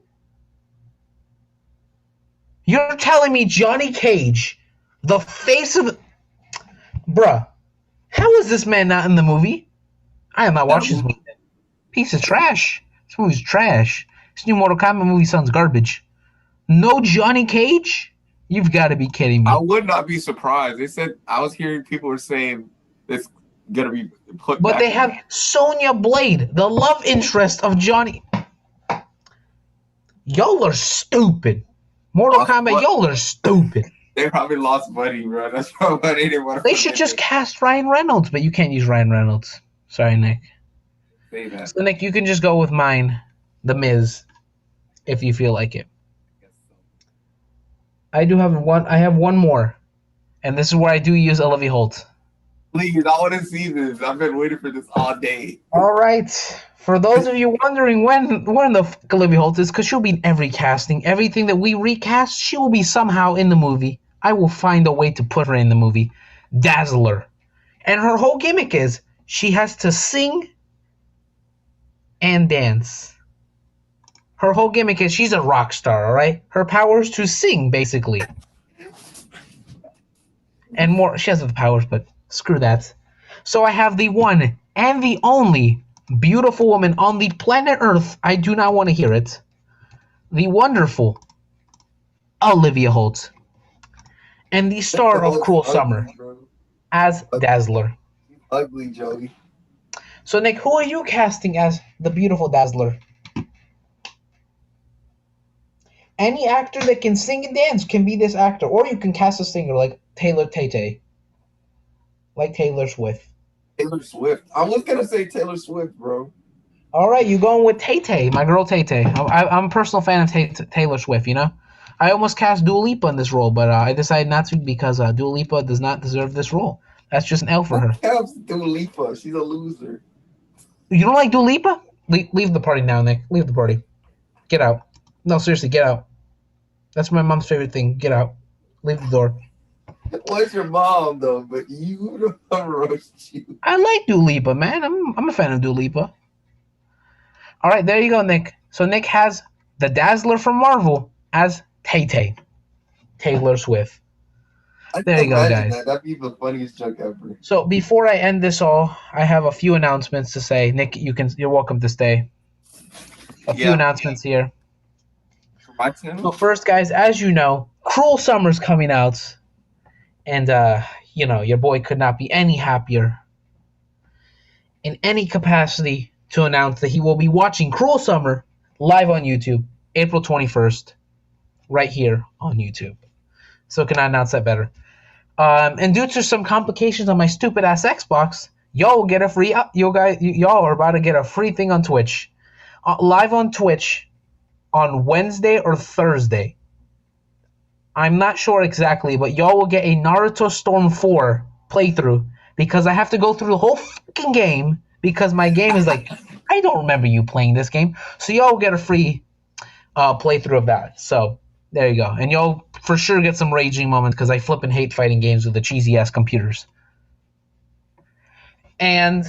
You're telling me Johnny Cage, the face of... Bruh, how is this man not in the movie? I am not watching this movie. Piece of trash. This movie's trash. This new Mortal Kombat movie sounds garbage. No Johnny Cage? You've got to be kidding I me. would not be surprised. They said I was hearing people were saying it's gonna be put But back. they have Sonya Blade, the love interest of Johnny. Y'all are stupid. Mortal Kombat, y'all are stupid. They probably lost money, bro. That's probably why they didn't want to. They should just cast Ryan Reynolds, but you can't use Ryan Reynolds. Sorry, Nick. say that. So, Nick, you can just go with mine, The Miz, if you feel like it. I have one more, and this is where I do use Olivia Holt. Please, I want to see this. I've been waiting for this all day. All right. For those of you wondering when the fuck Olivia Holt is, because she'll be in every casting. Everything that we recast, she will be somehow in the movie. I will find a way to put her in the movie. Dazzler. And her whole gimmick is she has to sing and dance. Her whole gimmick is she's a rock star, all right? Her power is to sing, basically. And more, she has the powers, but screw that. So I have the one and the only beautiful woman on the planet Earth. I do not want to hear it. The wonderful Olivia Holt. And the star of Cruel Summer as Dazzler. Ugly, Joey. So, Nick, who are you casting as the beautiful Dazzler? Any actor that can sing and dance can be this actor. Or you can cast a singer like Taylor Tay. Like Taylor Swift. Taylor Swift. I was going to say Taylor Swift, bro. All right, you going with Tay, my girl Tay. I'm a personal fan of Taylor Swift, you know? I almost cast Dua Lipa in this role, but I decided not to because Dua Lipa does not deserve this role. That's just an L for her. Dua Lipa. She's a loser. You don't like Dua Lipa? Leave the party now, Nick. Leave the party. Get out. No, seriously, get out. That's my mom's favorite thing. Get out. Leave the door. What's your mom, though? But you don't roast you. I like Dua Lipa, man. I'm a fan of Dua Lipa. All right, there you go, Nick. So Nick has the Dazzler from Marvel as Tay. Taylor Swift. There you go, guys. That'd be the funniest joke ever. So before I end this all, I have a few announcements to say. Nick, you're welcome to stay. A few announcements here. For my channel? So first, guys, as you know, Cruel Summer's coming out. And, your boy could not be any happier in any capacity to announce that he will be watching Cruel Summer live on YouTube, April 21st, right here on YouTube. So can I announce that better? And due to some complications on my stupid ass Xbox, y'all will get a free. Y'all are about to get a free thing on Twitch, live on Twitch, on Wednesday or Thursday. I'm not sure exactly, but y'all will get a Naruto Storm 4 playthrough because I have to go through the whole fucking game because my game is like, I don't remember you playing this game. So y'all will get a free playthrough of that. So there you go. And y'all for sure get some raging moments because I flippin' hate fighting games with the cheesy ass computers. And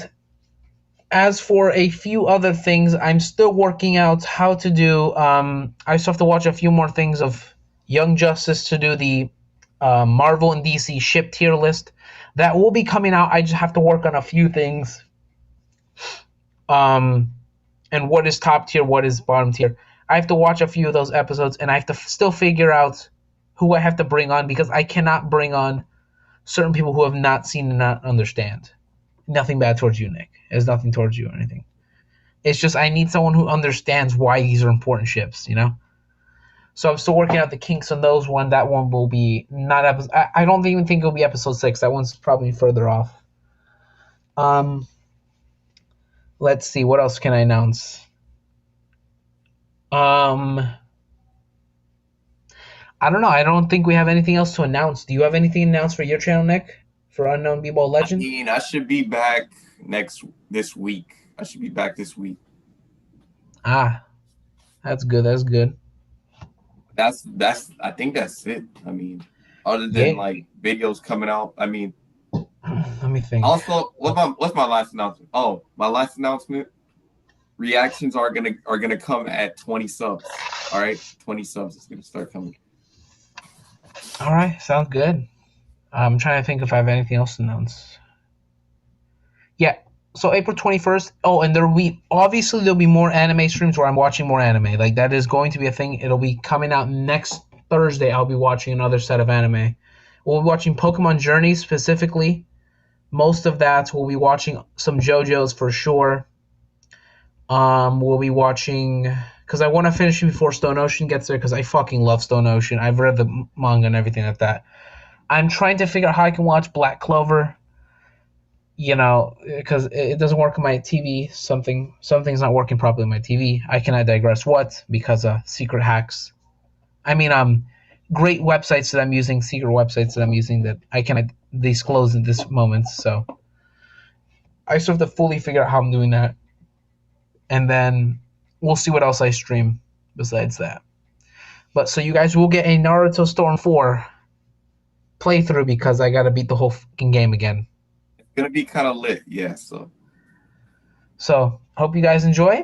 as for a few other things, I'm still working out how to do. I still have to watch a few more things of Young Justice to do the Marvel and DC ship tier list. That will be coming out. I just have to work on a few things. And what is top tier, what is bottom tier. I have to watch a few of those episodes, and I have to still figure out who I have to bring on because I cannot bring on certain people who have not seen and not understand. Nothing bad towards you, Nick. It's nothing towards you or anything. It's just I need someone who understands why these are important ships, you know? So I'm still working out the kinks on those one. That one will be not episode. I don't even think it'll be episode 6. That one's probably further off. Let's see. What else can I announce? I don't know. I don't think we have anything else to announce. Do you have anything announced for your channel, Nick? For Unknown B-Ball Legend? I mean, I should be back this week. I should be back this week. Ah, that's good. That's good. That's I think that's it. I mean, other than like videos coming out. I mean, let me think. Also, what's my last announcement? Oh, my last announcement. Reactions are gonna come at 20 subs. All right, 20 subs is gonna start coming. All right, sounds good. I'm trying to think if I have anything else to announce. Yeah, So April 21st. Oh, and there'll be more anime streams where I'm watching more anime. Like that is going to be a thing. It'll be coming out next Thursday. I'll be watching another set of anime. We'll be watching Pokemon Journey specifically. Most of that we'll be watching some JoJo's for sure. We'll be watching because I want to finish it before Stone Ocean gets there because I fucking love Stone Ocean. I've read the manga and everything like that. I'm trying to figure out how I can watch Black Clover. Because it doesn't work on my TV. Something's not working properly on my TV. I cannot digress what because secret hacks. I mean, great websites that I'm using, secret websites that I'm using that I cannot disclose in this moment. So I still have to fully figure out how I'm doing that, and then we'll see what else I stream besides that. But so you guys will get a Naruto Storm 4 playthrough because I gotta beat the whole fucking game again. It's gonna be kind of lit, yeah. So hope you guys enjoy.